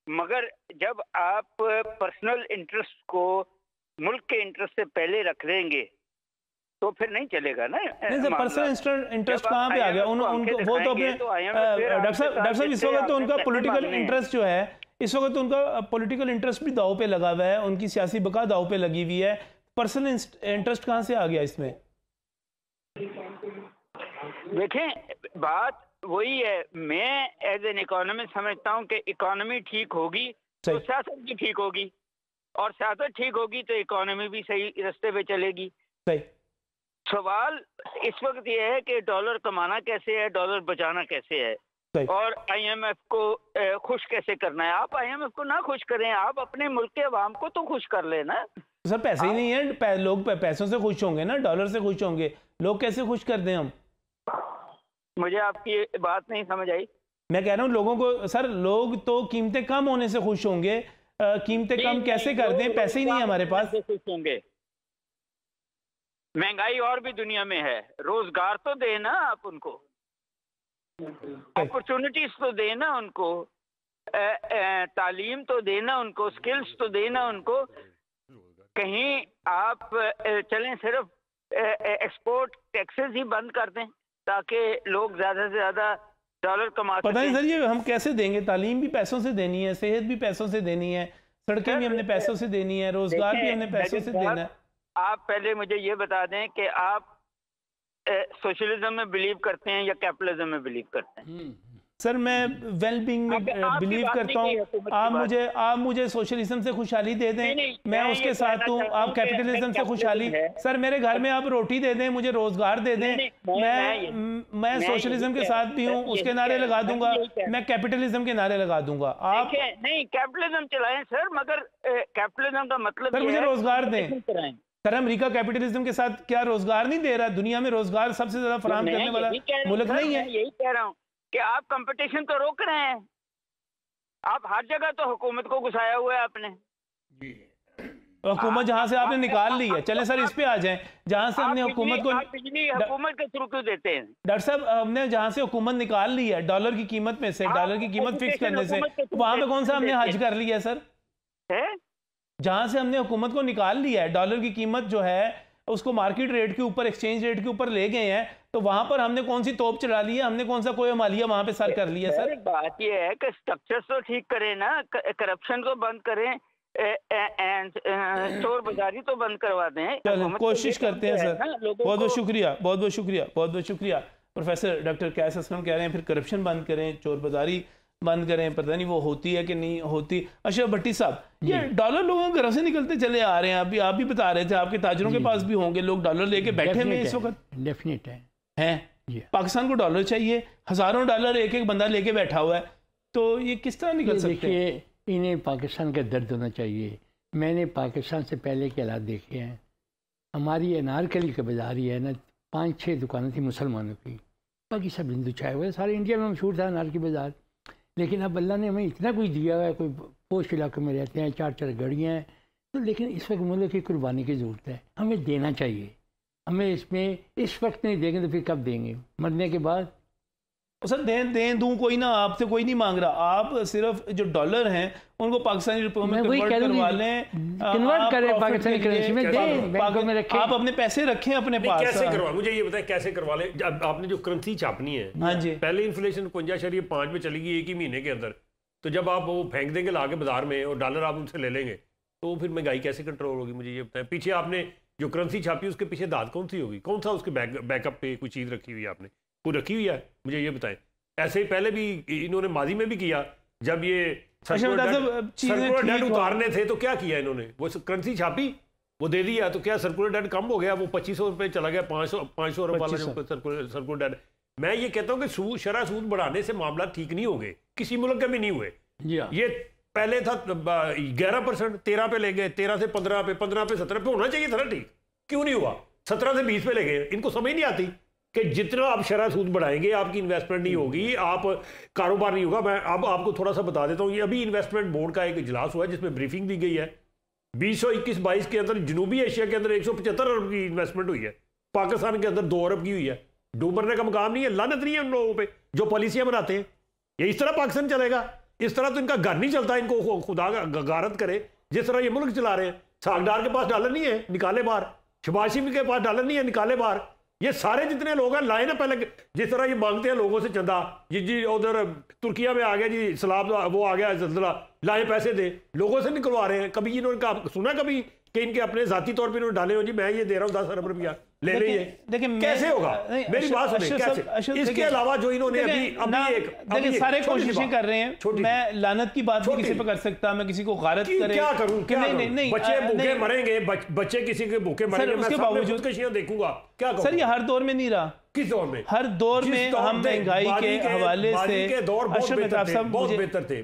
मगर जब आप पर्सनल इंटरेस्ट को मुल्क के इंटरेस्ट से पहले रख देंगे तो फिर नहीं चलेगा ना। नहीं सर, पर्सनल इंटरेस्ट कहाँ पे आ गया? उनको वो तो अपने डॉक्टर साहब इस वक्त तो उनका पॉलिटिकल इंटरेस्ट जो है, इस वक्त तो उनका पॉलिटिकल इंटरेस्ट भी दाव पे लगा हुआ है, उनकी सियासी बका दाव पे लगी हुई है। पर्सनल इंटरेस्ट कहाँ से आ गया इसमें? देखें बात वही है, मैं एज एन इकोनॉमिस्ट समझता हूँ कि इकोनॉमी ठीक होगी तो सियासत भी ठीक होगी, और सियासत ठीक होगी तो इकोनॉमी भी सही रास्ते पे चलेगी। सही। सवाल इस वक्त ये है कि डॉलर कमाना कैसे है, डॉलर बचाना कैसे है, और IMF को खुश कैसे करना है। आप IMF को ना खुश करें, आप अपने मुल्क के अवाम को तो खुश कर लेना। सर पैसे ही नहीं है, लोग पैसों से खुश होंगे ना, डॉलर से खुश होंगे, लोग कैसे खुश कर दें हम? मुझे आपकी बात नहीं समझ आई। मैं कह रहा हूँ लोगों को, सर लोग तो कीमतें कम होने से खुश होंगे, कीमतें कम कैसे कर दें, पैसे ही नहीं है हमारे पास। खुश होंगे, महंगाई और भी दुनिया में है, रोजगार तो देना आप उनको, अपॉर्चुनिटीज तो देना उनको, तालीम तो देना उनको, स्किल्स तो देना उनको। कहीं आप चलें सिर्फ एक्सपोर्ट टैक्सेस ही बंद कर दें ताकि लोग ज्यादा से ज्यादा डॉलर कमा सकें। पता नहीं सर ये हम कैसे देंगे? तालीम भी पैसों से देनी है, सेहत भी पैसों से देनी है, सड़कें भी हमने पैसों से देनी है, रोजगार भी हमने पैसों से देना है। आप पहले मुझे ये बता दें कि आप सोशलिज्म में बिलीव करते हैं या कैपिटलिज्म में बिलीव करते हैं? सर मैं वेलबींग में बिलीव करता हूँ। आप मुझे सोशलिज्म से खुशहाली दे दें, मैं उसके साथ हूँ। आप कैपिटलिज्म से खुशहाली, सर मेरे घर में आप रोटी दे दें, मुझे रोजगार दे दें, मैं सोशलिज्म के साथ भी हूँ, उसके नारे लगा दूंगा, मैं कैपिटलिज्म के नारे लगा दूंगा। आप नहीं कैपिटलिज्म चलाएं सर, मगर कैपिटलिज्म का मतलब सर मुझे रोजगार दें। सर अमेरिका कैपिटलिज्म के साथ क्या रोजगार नहीं दे रहा? दुनिया में रोजगार सबसे ज्यादा फराहम करने वाला मुल्क नहीं है? यही कह रहा हूँ कि आप कंपटीशन तो रोक रहे हैं, आप हर जगह तो हुकूमत को घुसाया हुआ है आपने। हुकूमत जहां से आपने निकाल ली है, चले सर इस पे आ जाएं, जहां से हमने हुकूमत को, बिजली हुकूमत के थ्रू क्यों देते हैं? डॉक्टर साहब हमने जहां से हुकूमत निकाल ली है डॉलर की कीमत में से, डॉलर की कीमत फिक्स करने से, वहां पे कौन सा हमने हज कर लिया है सर? जहां से हमने हुकूमत को निकाल लिया है, डॉलर की कीमत जो है उसको मार्केट रेट के ऊपर, एक्सचेंज रेट के ऊपर ले गए हैं, तो वहां पर हमने कौन सी तोप चला ली है? हमने कौन सा कोई मालिया वहां पे सर कर लिया सर? बात ये है कि स्ट्रक्चर तो ठीक करें ना, करप्शन को बंद करें, चोर बाजारी तो बंद करवा दें। चलो कोशिश करते हैं सर। बहुत बहुत शुक्रिया, बहुत बहुत शुक्रिया, बहुत बहुत शुक्रिया। प्रोफेसर डॉक्टर कैस असलम कह रहे हैं फिर करप्शन बंद करें, चोर बाजारी बंद करें, पता नहीं वो होती है कि नहीं होती। अशरफ भट्टी साहब, ये डॉलर लोगों के घरों से निकलते चले आ रहे हैं, अभी आप भी बता रहे थे, आपके ताजरों के पास भी होंगे लोग डॉलर लेके बैठे हुए इस वक्त। डेफिनेट हैं पाकिस्तान को डॉलर चाहिए, हजारों डॉलर एक एक बंदा लेके बैठा हुआ है, तो ये किस तरह निकल सकते हैं? देखिए, इन्हें पाकिस्तान का दर्द होना चाहिए। मैंने पाकिस्तान से पहले के हालात देखे हैं। हमारी अनारकली का बाजार ही है ना, 5-6 दुकानें थी मुसलमानों की, बाकी सब हिंदू छाए हुए, सारे इंडिया में मशहूर था अनारकली बाजार। लेकिन अब अल्लाह ने हमें इतना कुछ दिया हुआ है, कोई पोस्ट इलाके में रहते हैं, 4-4 गाड़ियाँ हैं, तो लेकिन इस वक्त मुल्क की कुर्बानी की ज़रूरत है, हमें देना चाहिए। हमें इसमें इस वक्त नहीं देंगे तो फिर कब देंगे? मरने के बाद। सर दें दूं, कोई ना, आपसे कोई नहीं मांग रहा, आप सिर्फ जो डॉलर हैं उनको पाकिस्तानी रुपयों में कन्वर्ट करवा लें, कन्वर्ट करें पाकिस्तानी करेंसी में, दें बैंकों में रखें, आप अपने पैसे रखें अपने पास। कैसे करवा, मुझे ये बताएं कैसे करवा लें? जब आपने जो करेंसी छापनी है, हाँ जी, पहले इन्फ्लेशन 51.5 पे चली गई एक ही महीने के अंदर, तो जब आप वो फेंक देंगे ला के बाजार में और डॉलर आप उनसे ले लेंगे, तो फिर महंगाई कैसे कंट्रोल होगी? मुझे ये बताएं। पीछे आपने जो करेंसी छापी उसके पीछे दाद कौन सी होगी? कौन सा उसके बैकअप पे कोई चीज़ रखी हुई है? आपने कोई रखी हुई है? मुझे ये बताएं। ऐसे ही पहले भी इन्होंने माजी में भी किया, जब ये सर्कुलर डेट उतारने थे तो क्या किया इन्होंने? वो करेंसी छापी, वो दे दिया, तो क्या सर्कुलर डेट कम हो गया? वो 2500 रुपये चला गया, 500 रुपये वाला जो सर्कुलर डेट। मैं ये कहता हूँ कि शरह सूद बढ़ाने से मामला ठीक नहीं होंगे, किसी मुल्क के भी नहीं हुए। ये पहले था 11%, 13 पे ले गए, 13 से 15 पे, 15 पे 17 पे होना चाहिए था ना, ठीक क्यों नहीं हुआ? 17 से 20 पे ले गए। इनको समझ नहीं आती कि जितना आप शरह सूद बढ़ाएंगे आपकी इन्वेस्टमेंट नहीं होगी, आप कारोबार नहीं होगा। मैं अब आपको थोड़ा सा बता देता हूँ, ये अभी इन्वेस्टमेंट बोर्ड का एक इजलास हुआ है जिसमें ब्रीफिंग दी गई है। 2021-22 के अंदर जनूबी एशिया के अंदर 175 अरब की इन्वेस्टमेंट हुई है, पाकिस्तान के अंदर 2 अरब की हुई है। डूबरने का मकाम नहीं है, लानत नहीं है उन लोगों पे जो पॉलिसियां बनाते हैं। ये इस तरह पाकिस्तान चलेगा? इस तरह तो इनका घर नहीं चलता। इनको खुदा गारत करे जिस तरह ये मुल्क चला रहे हैं। सागदार के पास डॉलर नहीं है, निकाले बाहर। शहबाज शरीफ के पास डॉलर नहीं है, निकाले बाहर। ये सारे जितने लोग हैं लाए ना, पहले जिस तरह ये मांगते हैं लोगों से चंदा, जी उधर तुर्किया में आ गया जी सलाब, वो आ गया जल्जला, लाए पैसे दे, लोगों से निकलवा रहे हैं। कभी इन्होंने सुना कभी कि इनके अपने जाती तौर पर इन्होंने डाले हो जी मैं ये दे रहा हूँ 10 अरब रुपया ले लीजिए? देखिए कैसे होगा, मेरी बात सुनिए कैसे। इसके अलावा जो इन्होंने अभी सारे कोशिशें कर रहे हैं। मैं लानत की बात किसी पे कर सकता, मैं किसी को गारत करे, क्या करूं? नहीं, बच्चे भूखे मरेंगे, बच्चे किसी के भूखे मरेंगे, उसके बावजूद देखूंगा क्या सर? ये हर दौर में नहीं रहा। किस दौर में? हर दौर में हम महंगाई के हवाले से अशरफ मेहताब साहब बहुत बेहतर थे।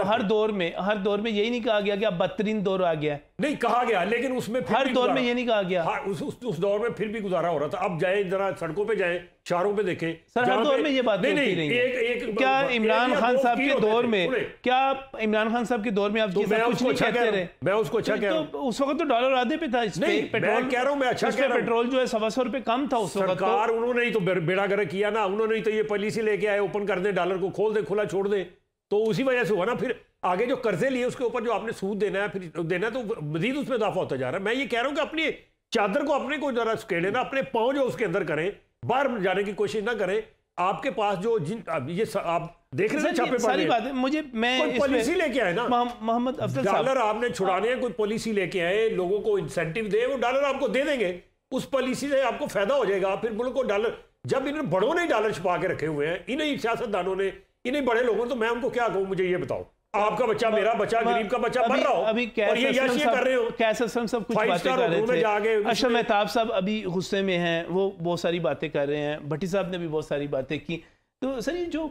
हर दौर में यही नहीं कहा गया कि अब बदतरीन दौर आ गया। नहीं कहा गया, लेकिन उसमें हर दौर में ये नहीं कहा गया। उस दौर में फिर भी गुजारा हो रहा था। अब जाए जरा सड़कों पे जाए, शहरों पे देखें सर, हर दौर में ये बात नहीं। क्या इमरान खान साहब के दौर में, क्या इमरान खान साहब के दौर में आप कुछ नहीं कहते रहे? मैं उसको अच्छा कह रहा हूं। उस वक्त तो डॉलर आधे पे था, पेट्रोल कह रहा हूं, मैं अच्छा कह रहा हूं। पेट्रोल जो है 125 रुपए कम था उस वक्त। सरकार उन्होंने ही तो बेड़ा गर्क किया ना, उन्होंने ही तो ये पॉलिसी लेके आए, ओपन कर दे, डॉलर को खोल दे, खुला छोड़ दे, तो उसी वजह से हुआ ना। फिर आगे जो कर्जे लिए उसके ऊपर जो आपने सूद देना है, फिर देना है, तो मजीद उसमें इजाफा होता जा रहा है। मैं ये कह रहा हूं कि अपनी चादर को अपने को जरा सुकेड़े ना, अपने पांव जो उसके अंदर करें, बाहर जाने की कोशिश ना करें। आपके पास जो ये आप देख रहे हैं छापे सारी बात है, मुझे मैं कोई पॉलिसी लेके आए ना, मोहम्मद अफजल साहब, डॉलर आपने छुड़ाने हैं, कोई पॉलिसी लेके आए, लोगों को इंसेंटिव दे, वो डॉलर आपको दे देंगे, उस पॉलिसी से आपको फायदा हो जाएगा। फिर मुल्क को डॉलर, जब इन्होंने बड़ों ने डॉलर छुपा के रखे हुए हैं, इन्हीं सियासतदानों ने, इन्हीं बड़े लोगों ने, तो मैं उनको क्या कहूँ? मुझे ये बताओ, आपका बच्चा, मेरा बच्चा, गरीब का बच्चा मर रहा हो, अभी और ये याशियां कर रहे हो। कैस असलम सब कुछ बातें कर रहे थे, अशरफ मेहताब साहब अभी गुस्से में हैं, वो बहुत सारी बातें कर रहे हैं, भट्टी साहब ने भी बहुत सारी बातें की। तो सर ये जो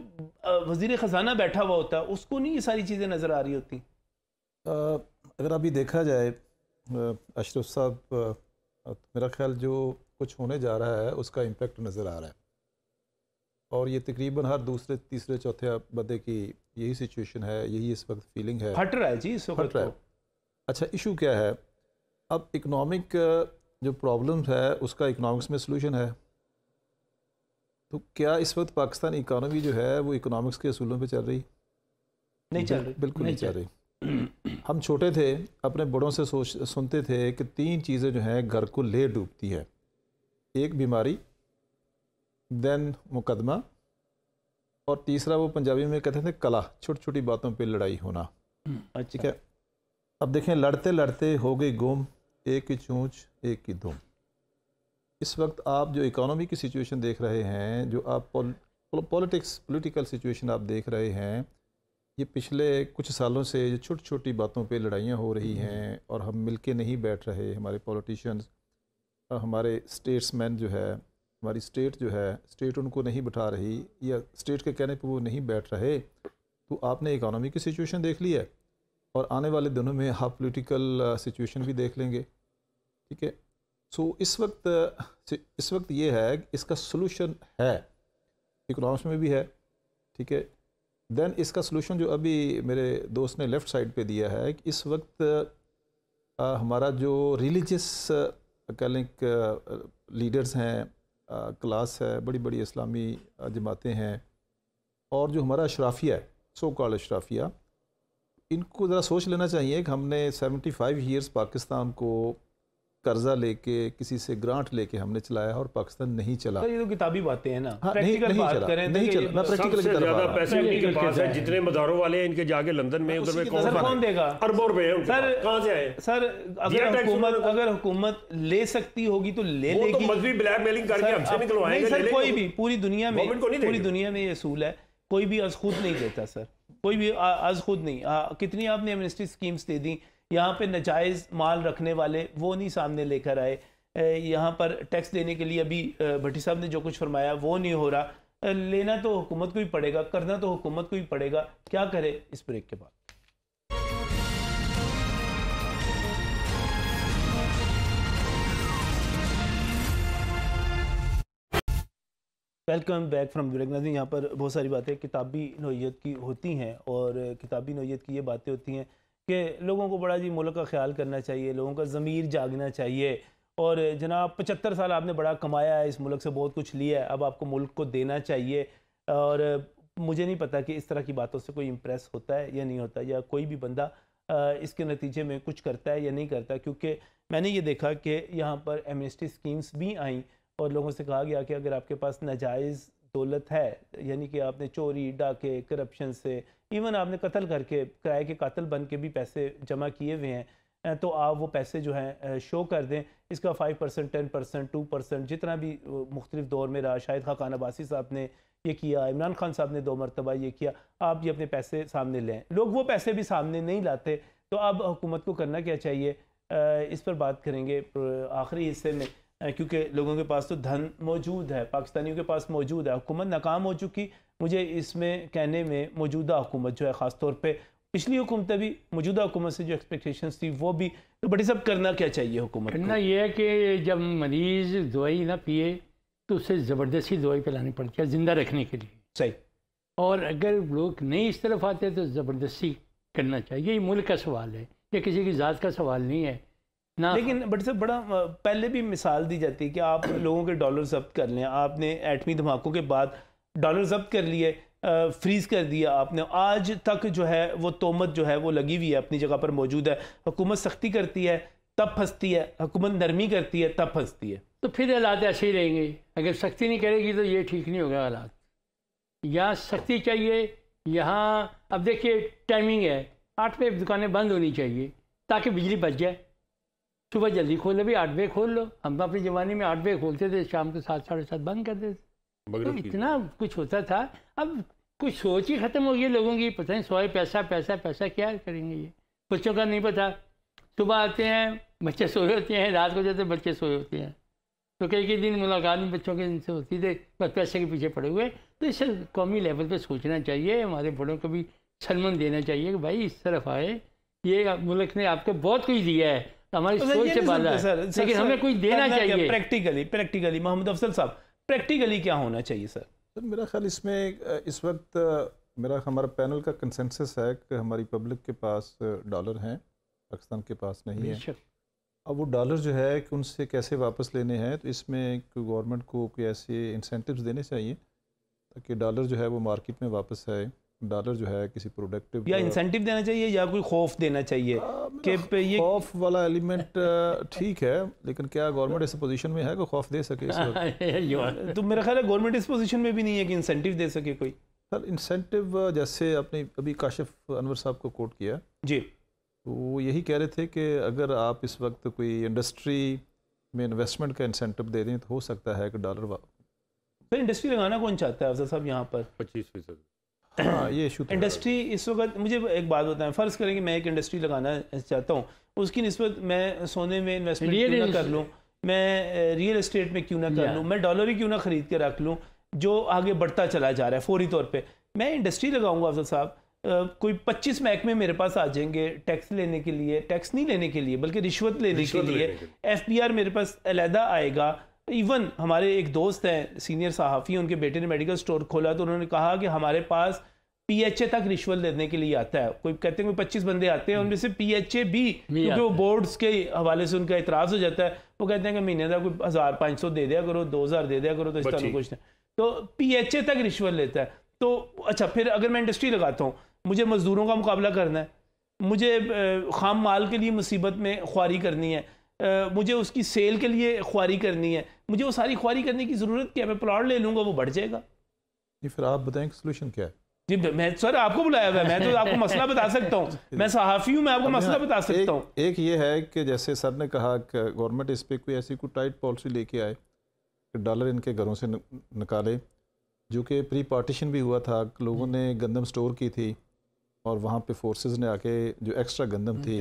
वजीर खजाना बैठा हुआ होता है उसको नहीं ये सारी चीज़ें नज़र आ रही होती? अगर अभी देखा जाए अशरफ साहब, मेरा ख्याल जो कुछ होने जा रहा है उसका इम्पेक्ट नज़र आ रहा है, और ये तकरीबन हर दूसरे तीसरे चौथे बंदे की यही सिचुएशन है, यही इस वक्त फीलिंग है। हट रहा है जी इस वक्त। अच्छा, इशू क्या है अब इकोनॉमिक जो प्रॉब्लम है उसका इकोनॉमिक्स में सलूशन है, तो क्या इस वक्त पाकिस्तान इकानमी जो है वो इकोनॉमिक्स के असूलों पे चल रही? नहीं चल रही, बिल्कुल नहीं चल रही। हम छोटे थे, अपने बड़ों से सुनते थे कि 3 चीज़ें जो हैं घर को ले डूबती है, एक बीमारी, देन मुकदमा, और तीसरा वो पंजाबी में कहते थे कला, छोटी छोटी बातों पे लड़ाई होना। ठीक है, अब देखें लड़ते लड़ते हो गई गुम, एक की चूंच एक की दुम। इस वक्त आप जो इकोनॉमी की सिचुएशन देख रहे हैं, जो आप पॉलिटिकल सिचुएशन आप देख रहे हैं, ये पिछले कुछ सालों से जो छोटी छोटी बातों पे लड़ाइयाँ हो रही हैं और हम मिलके नहीं बैठ रहे, हमारे पॉलिटिशियंस, हमारे स्टेट्समैन जो है, हमारी स्टेट जो है, स्टेट उनको नहीं बिठा रही या स्टेट के कहने पे वो नहीं बैठ रहे, तो आपने इकोनॉमी की सिचुएशन देख ली है और आने वाले दिनों में आप पॉलिटिकल सिचुएशन भी देख लेंगे। ठीक है, सो इस वक्त ये है कि इसका सलूशन है, इकोनॉमिक्स में भी है। ठीक है, देन इसका सलूशन जो अभी मेरे दोस्त ने लेफ़्ट साइड पे दिया है कि इस वक्त हमारा जो रिलीजियस कैलिक लीडर्स हैं, क्लास है, बड़ी बड़ी इस्लामी जमातें हैं, और जो हमारा अशराफिया है, सो कॉल्ड अशराफिया, इनको ज़रा सोच लेना चाहिए कि हमने 75 ईयर्स पाकिस्तान को कर्जा लेके, किसी से ग्रांट लेके हमने चलाया और पाकिस्तान नहीं चला। तो ये तो किताबी बातें हैं ना, हाँ, प्रैक्टिकल बात चला, करें नहीं तो चला। मैं प्रैक्टिकल की सबसे तरफ आ ज्यादा रहा पैसे इनके पास है, जितने मदारों वाले हैं इनके जाके लंदन में, उधर में कौन देगा? अरबों रुपए हैं उनके सर पास। कहाँ से आए? सर अगर हुकूमत ले सकती होगी तो ले वो तो लेगी। मजहबी ब्लैकमेलिंग करके हमसे निकलवाएंगे। सर कोई भी पूरी दुनिया गवर्नमेंट में ये असूल है, कोई भी आज खुद नहीं देता सर, कोई भी आज खुद नहीं। कितनी आपने एमनेस्टी स्कीम्स दे दी, यहाँ पे नाजायज़ माल रखने वाले वो नहीं सामने लेकर आए, यहाँ पर टैक्स देने के लिए अभी भट्टी साहब ने जो कुछ फरमाया वो नहीं हो रहा। लेना तो हुकूमत को ही पड़ेगा, करना तो हुकूमत को ही पड़ेगा। क्या करे? इस ब्रेक के बाद। Welcome back from break. नाज़रीन, यहाँ पर बहुत सारी बातें किताबी नौइयत की होती हैं, और किताबी नौइयत की ये बातें होती हैं कि लोगों को बड़ा जी मुल्क का ख्याल करना चाहिए, लोगों का ज़मीर जागना चाहिए। और जनाब 75 साल आपने बड़ा कमाया है, इस मुल्क से बहुत कुछ लिया है, अब आपको मुल्क को देना चाहिए। और मुझे नहीं पता कि इस तरह की बातों से कोई इम्प्रेस होता है या नहीं होता, या कोई भी बंदा इसके नतीजे में कुछ करता है या नहीं करता। क्योंकि मैंने ये देखा कि यहाँ पर एमनेस्टी स्कीम्स भी आई और लोगों से कहा गया कि अगर आपके पास नाजायज़ दौलत है, यानी कि आपने चोरी, डाके, करप्शन से, इवन आपने कत्ल करके किराए के कातिल बन के भी पैसे जमा किए हुए हैं, तो आप वो पैसे जो हैं शो कर दें। इसका 5%, 10%, 2% जितना भी मुख्तलिफ दौर में रहा, शायद खान अब्बासी साहब ने ये किया, इमरान खान साहब ने 2 मरतबा ये किया, आप ये अपने पैसे सामने लें। लोग वो पैसे भी सामने नहीं लाते, तो अब हुकूमत को करना क्या चाहिए, इस पर बात करेंगे आखिरी हिस्से में, क्योंकि लोगों के पास तो धन मौजूद है, पाकिस्तानियों के पास मौजूद है। हुकूमत नाकाम हो चुकी, मुझे इसमें कहने में मौजूदा हुकूमत जो है, ख़ास तौर पे पिछली हुकूमत भी, मौजूदा हुकूमत से जो एक्सपेक्टेशंस थी वो भी, तो बड़ी सब करना क्या चाहिए हुकूमत करना ये है कि जब मरीज़ दवाई ना पिए तो उसे ज़बरदस्ती दवाई पिलानी पड़ती है ज़िंदा रखने के लिए। सही। और अगर लोग नहीं इस तरफ आते तो ज़बरदस्ती करना चाहिए। ये मुल्क का सवाल है, ये किसी की ज़ात का सवाल नहीं है ना। लेकिन बट सब बड़ा पहले भी मिसाल दी जाती है कि आप लोगों के डॉलर जब्त कर लें। आपने एटमी धमाकों के बाद डॉलर जब्त कर लिए, फ्रीज़ कर दिया आपने, आज तक जो है वो तोहमत जो है वो लगी हुई है, अपनी जगह पर मौजूद है। हुकूमत सख्ती करती है तब फंसती है, हुकूमत नरमी करती है तब फंसती है। तो फिर हालात ऐसे ही रहेंगे। अगर सख्ती नहीं करेगी तो ये ठीक नहीं होगा हालात। यहाँ सख्ती चाहिए, यहाँ अब देखिए टाइमिंग है, 8 बजे दुकानें बंद होनी चाहिए ताकि बिजली बच जाए। सुबह जल्दी खोलो भी, 8 बजे खोल लो। हम अपनी जवानी में 8 बजे खोलते थे, शाम को 7, 7:30 बंद कर देते। तो इतना कुछ होता था। अब कुछ सोच ही ख़त्म हो गई लोगों की। पता नहीं सोए पैसा पैसा पैसा क्या करेंगे ये, बच्चों का नहीं पता। सुबह आते हैं बच्चे सोए होते हैं, रात को जाते बच्चे सोए होते हैं। तो कई दिन मुलाकात नहीं बच्चों के इनसे होती थी, बस पैसे के पीछे पड़े हुए। तो इसे कौमी लेवल पे सोचना चाहिए, हमारे बड़ों को भी सन्मान देना चाहिए कि भाई इस तरफ आए, ये मुल्क ने आपको बहुत कुछ दिया है, हमारी सोच से बाला है, लेकिन हमें कुछ देना चाहिए। प्रैक्टिकली मोहम्मद अफजल साहब, प्रैक्टिकली क्या होना चाहिए सर? मेरा ख्याल इसमें इस वक्त हमारा पैनल का कंसेंसस है कि हमारी पब्लिक के पास डॉलर हैं, पाकिस्तान के पास नहीं है। अब वो डॉलर जो है कि उनसे कैसे वापस लेने हैं, तो इसमें गवर्नमेंट को कोई ऐसे इंसेंटिव्स देने चाहिए ताकि डॉलर जो है वो मार्केट में वापस आए, डॉलर जो है किसी प्रोडक्टिव या इंसेंटिव देना चाहिए या कोई खौफ देना चाहिए कि ये खौफ वाला एलिमेंट ठीक है, लेकिन क्या गवर्नमेंट इस पोजीशन में है कि खौफ दे सके इस वक्त? तो मेरा ख्याल है गवर्नमेंट इस पोजीशन में भी नहीं है कि इंसेंटिव दे सके कोई। सर इंसेंटिव जैसे आपने अभी काशिफ अनवर साहब को कोट किया जी, तो वो यही कह रहे थे कि अगर आप इस वक्त कोई इंडस्ट्री में इन्वेस्टमेंट का इंसेंटिव दे दें तो हो सकता है कि डॉलर तो इंडस्ट्री लगाना कौन चाहता है अफजल साहब यहाँ पर? 25%। हाँ ये इशू इंडस्ट्री इस वक्त, मुझे एक बात बताएं, फ़र्ज़ करें कि मैं एक इंडस्ट्री लगाना चाहता हूँ, उसकी निस्बत मैं सोने में इन्वेस्टमेंट क्यों ना कर लूँ, मैं रियल एस्टेट में क्यों ना कर लूँ, मैं डॉलर ही क्यों ना ख़रीद के रख लूँ जो आगे बढ़ता चला जा रहा है फौरी तौर पे। मैं इंडस्ट्री लगाऊंगा अफजल साहब, कोई 25 महकमे मेरे पास आ जाएंगे टैक्स लेने के लिए, टैक्स नहीं लेने के लिए बल्कि रिश्वत लेने के लिए, FBR मेरे पास अलहदा आएगा। इवन हमारे एक दोस्त हैं सीनियर सहाफ़ी, उनके बेटे ने मेडिकल स्टोर खोला तो उन्होंने कहा कि हमारे पास PHA तक रिश्वत लेने के लिए आता है। कोई कहते हैं कोई 25 बंदे आते हैं, उनमें से PHA भी क्योंकि वो बोर्ड्स के हवाले से उनका इतराज़ हो जाता है, वो कहते हैं कि महीने का कोई 1500 दे दिया करो, 2000 दे दिया करो, तो इस तरह कुछ नहीं, तो PHA तक रिश्वत लेता है। तो अच्छा, फिर अगर मैं इंडस्ट्री लगाता हूँ, मुझे मजदूरों का मुकाबला करना है, मुझे खाम माल के लिए मुसीबत में ख्वारी करनी है, मुझे उसकी सेल के लिए ख्वारी करनी है, मुझे वो सारी ख्वारी करने की ज़रूरत क्या है? मैं प्लॉट ले लूँगा, वो बढ़ जाएगा। फिर आप बताएं सोल्यूशन क्या है? जी मैं सर आपको बुलाया हुआ है, मैं तो आपको मसला बता सकता हूँ, मैं सहाफ़ी हूँ, मैं आपको मसला बता सकता हूँ। एक ये है कि जैसे सर ने कहा कि गवर्नमेंट इस पर कोई ऐसी कोई टाइट पॉलिसी लेके आए कि डॉलर इनके घरों से निकाले, जो कि प्री पार्टीशन भी हुआ था, लोगों ने गंदम स्टोर की थी और वहाँ पे फोर्सेस ने आके जो एक्स्ट्रा गंदम थी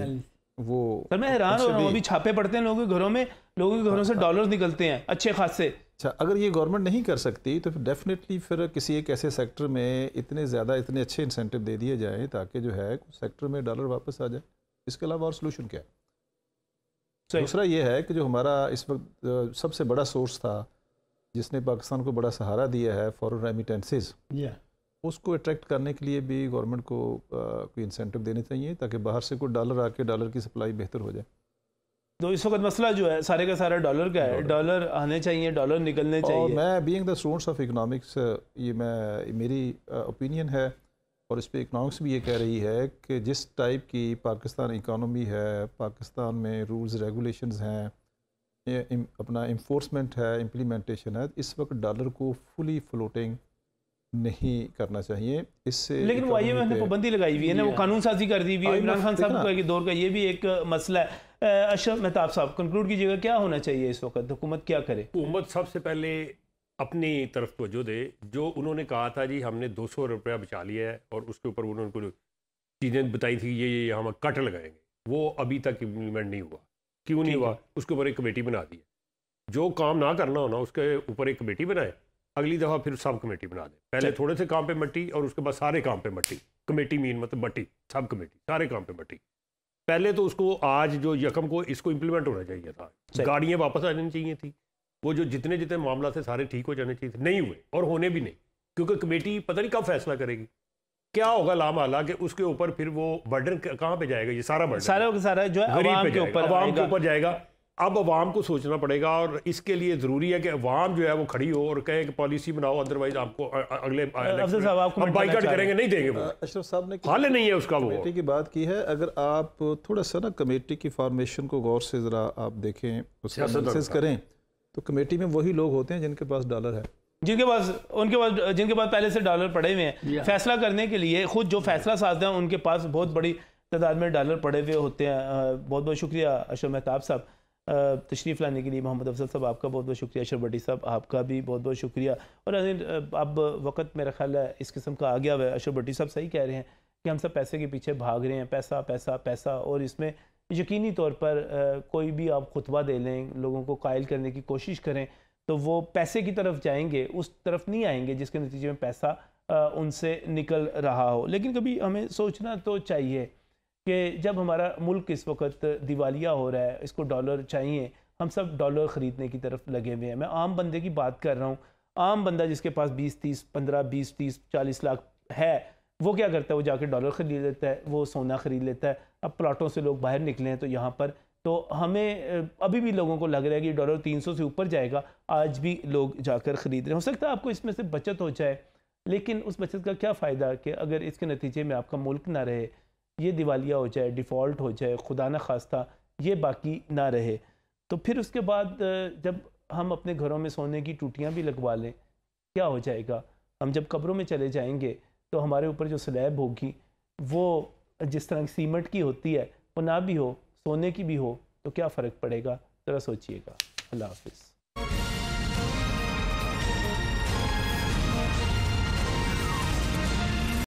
वो, सर मैं हैरान हो रहा हूँ, अभी छापे पड़ते हैं लोगों के घरों में, लोगों के घरों से डॉलर निकलते हैं अच्छे खासे। अच्छा, अगर ये गवर्नमेंट नहीं कर सकती तो फिर डेफिनेटली फिर किसी एक ऐसे सेक्टर में इतने अच्छे इंसेंटिव दे दिए जाएं ताकि जो है सेक्टर में डॉलर वापस आ जाए। इसके अलावा और सोल्यूशन क्या है? दूसरा ये है कि जो हमारा इस वक्त सबसे बड़ा सोर्स था जिसने पाकिस्तान को बड़ा सहारा दिया है, फॉरेन रेमिटेंसेस, उसको अट्रैक्ट करने के लिए भी गवर्नमेंट को कोई इंसेंटिव देने चाहिए ताकि बाहर से कोई डॉलर आके डॉलर की सप्लाई बेहतर हो जाए। तो इस वक्त मसला जो है सारे का सारा डॉलर का है, डॉलर आने चाहिए, डॉलर निकलने चाहिए। और मैं being the students of economics, ये मेरी ओपिनियन है और इस पर इकोनॉमिक्स भी ये कह रही है कि जिस टाइप की पाकिस्तान इकोनॉमी है, पाकिस्तान में रूल्स रेगुलेशंस हैं, अपना इन्फोर्समेंट है, इम्प्लीमेंटेशन है, इस वक्त डॉलर को फुली फ्लोटिंग नहीं करना चाहिए। इससे लेकिन वो IMF ने पाबंदी लगाई हुई है ना, वो कानून साजी कर दी हुई है इमरान खान साहब के दौर का, ये भी एक मसला है। अशरफ मेहताब साहब कंक्लूड कीजिएगा, क्या होना चाहिए इस वक्त, हुकूमत क्या करे? हुकूमत सबसे पहले अपनी तरफ तवज्जो दे। जो उन्होंने कहा था जी हमने 200 रुपया बचा लिया है और उसके ऊपर उन्होंने कुछ चीज़ें बताई थी, ये हम कट लगाएंगे, वो अभी तक इम्प्लीमेंट नहीं हुआ। क्यों नहीं हुआ? उसके ऊपर एक कमेटी बना दी है। जो काम ना करना हो ना उसके ऊपर एक कमेटी बनाए, अगली दफ़ा फिर सब कमेटी बना दे। पहले थोड़े से काम पे मट्टी और उसके बाद सारे काम पे मट्टी। कमेटी मीन मतलब मट्टी, सब कमेटी सारे काम पे मट्टी। पहले तो उसको आज जो यकम को इसको इम्प्लीमेंट होना चाहिए था, गाड़ियाँ वापस आ जानी चाहिए थी, वो जो जितने जितने मामला थे सारे ठीक हो जाने चाहिए थे, नहीं हुए और होने भी नहीं, क्योंकि कमेटी पता नहीं कब फैसला करेगी, क्या होगा लामाला कि उसके ऊपर फिर वो बर्डन कहाँ पे जाएगा, ये सारा बर्डन सारा जो है अवाम के ऊपर जाएगा। अब अवाम को सोचना पड़ेगा और इसके लिए ज़रूरी है कि अवाम जो है वो खड़ी हो और कहे कि पॉलिसी बनाओ, अदरवाइज आपको अगले बाइकआउट करेंगे, नहीं देंगे। वो अशरफ साहब ने हाल नहीं है उसका, वो कमेटी की बात की है। अगर आप थोड़ा सा ना कमेटी की फॉर्मेशन को गौर से ज़रा आप देखें, उसका एनालिसिस करें, तो कमेटी में वही लोग होते हैं जिनके पास डॉलर है, जिनके पास पहले से डॉलर पड़े हुए हैं फैसला करने के लिए। खुद जो फैसला साज हैं उनके पास बहुत बड़ी तादाद में डॉलर पड़े हुए होते हैं। बहुत बहुत शुक्रिया अशरफ मेहताब साहब तशरीफ़ लाने के लिए। मोहम्मद अफजल साहब आपका बहुत बहुत शुक्रिया। अशरफ भट्टी साहब आपका भी बहुत बहुत शुक्रिया। और अब वक्त मेरा ख्याल है इस किस्म का आ गया हुआ है। अशरफ भट्टी साहब सही कह रहे हैं कि हम सब पैसे के पीछे भाग रहे हैं, पैसा पैसा पैसा, और इसमें यकीनी तौर पर कोई भी आप खुतबा दे लें, लोगों को कायल करने की कोशिश करें तो वो पैसे की तरफ जाएंगे, उस तरफ नहीं आएंगे जिसके नतीजे में पैसा उनसे निकल रहा हो। लेकिन कभी हमें सोचना तो चाहिए कि जब हमारा मुल्क इस वक्त दिवालिया हो रहा है, इसको डॉलर चाहिए, हम सब डॉलर ख़रीदने की तरफ लगे हुए हैं। मैं आम बंदे की बात कर रहा हूँ। आम बंदा जिसके पास 20-30, 15-20, 30, 40 लाख है, वो क्या करता है? वो जाके डॉलर ख़रीद लेता है, वो सोना ख़रीद लेता है। अब प्लाटों से लोग बाहर निकले हैं तो यहाँ पर तो हमें अभी भी लोगों को लग रहा है कि डॉलर 300 से ऊपर जाएगा, आज भी लोग जाकर ख़रीद रहे हैं। हो सकता है आपको इसमें से बचत हो जाए, लेकिन उस बचत का क्या फ़ायदा कि अगर इसके नतीजे में आपका मुल्क ना रहे, ये दिवालिया हो जाए, डिफ़ॉल्ट हो जाए, खुदा न खास्ता ये बाकी ना रहे, तो फिर उसके बाद जब हम अपने घरों में सोने की टूटियाँ भी लगवा लें, क्या हो जाएगा? हम जब कब्रों में चले जाएंगे तो हमारे ऊपर जो स्लैब होगी वो जिस तरह सीमेंट की होती है वो ना भी हो, सोने की भी हो, तो क्या फ़र्क पड़ेगा? ज़रा सोचिएगा। अल्लाह हाफ़िज़।